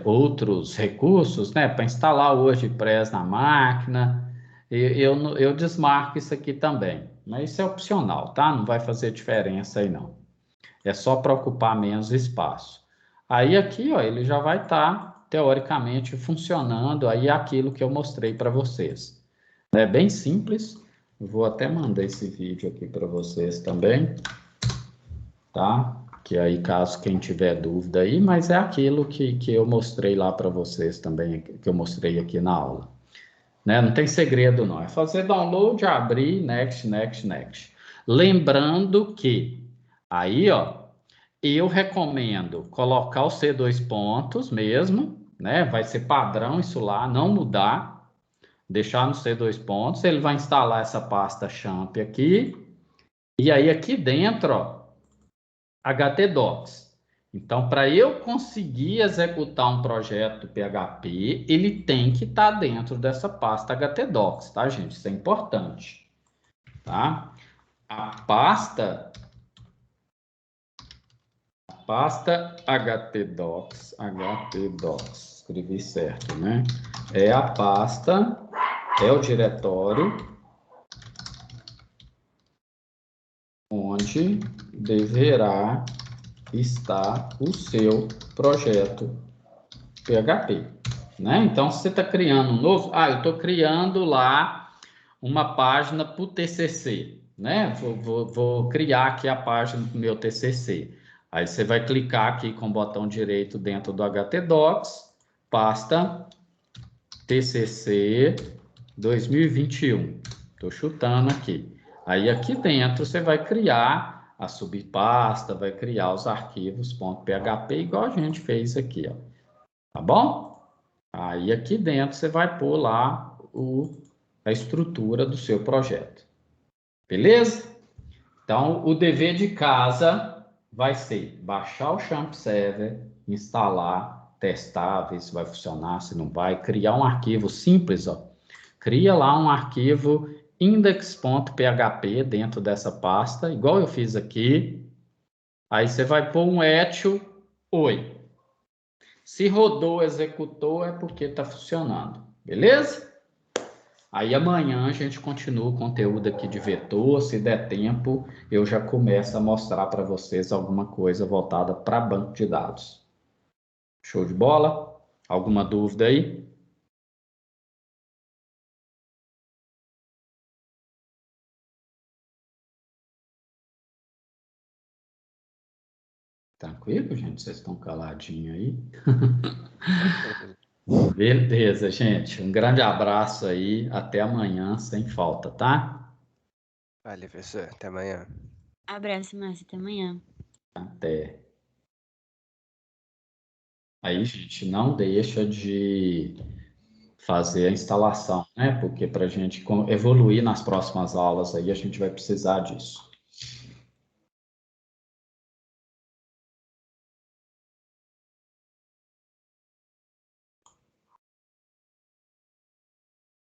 outros recursos, né? Para instalar o WordPress na máquina. Eu desmarco isso aqui também. Mas isso é opcional, tá? Não vai fazer diferença aí, não. É só para ocupar menos espaço. Aí aqui, ó, ele já vai estar, teoricamente, funcionando aí aquilo que eu mostrei para vocês. É bem simples. Vou até mandar esse vídeo aqui para vocês também, tá? Que aí, caso quem tiver dúvida aí, mas é aquilo que eu mostrei lá para vocês também, que eu mostrei aqui na aula. Né? Não tem segredo, não. É fazer download, abrir, next, next, next. Lembrando que aí, ó, eu recomendo colocar o C2 pontos mesmo, né? Vai ser padrão isso lá, não mudar, deixar no C2 pontos. Ele vai instalar essa pasta champ aqui. E aí aqui dentro, ó, htdocs. Então, para eu conseguir executar um projeto PHP, ele tem que estar dentro dessa pasta htdocs, tá, gente? Isso é importante, tá? A pasta pasta htdocs, escrevi certo, né? É a pasta, é o diretório onde deverá estar o seu projeto PHP, né? Então, se você está criando um novo... eu estou criando lá uma página para o TCC, né? Vou criar aqui a página do meu TCC. Aí você vai clicar aqui com o botão direito dentro do htdocs, pasta TCC 2021. Estou chutando aqui. Aí aqui dentro você vai criar a subpasta, vai criar os arquivos .php, igual a gente fez aqui, ó. Tá bom? Aí aqui dentro você vai pôr lá a estrutura do seu projeto. Beleza? Então, o dever de casa vai ser baixar o Champ Server, instalar, testar, ver se vai funcionar, se não vai, criar um arquivo simples, ó. Cria lá um arquivo index.php dentro dessa pasta, igual eu fiz aqui. Aí você vai pôr um echo oi. Se rodou, executou, é porque está funcionando. Beleza? Aí amanhã a gente continua o conteúdo aqui de vetor. Se der tempo, eu já começo a mostrar para vocês alguma coisa voltada para banco de dados. Show de bola? Alguma dúvida aí? Tranquilo, gente? Vocês estão caladinhos aí? Beleza, gente. Um grande abraço aí. Até amanhã, sem falta, tá? Valeu, professor. Até amanhã. Abraço, Márcia. Até amanhã. Até. Aí, gente, não deixa de fazer a instalação, né? Porque para a gente evoluir nas próximas aulas aí, a gente vai precisar disso.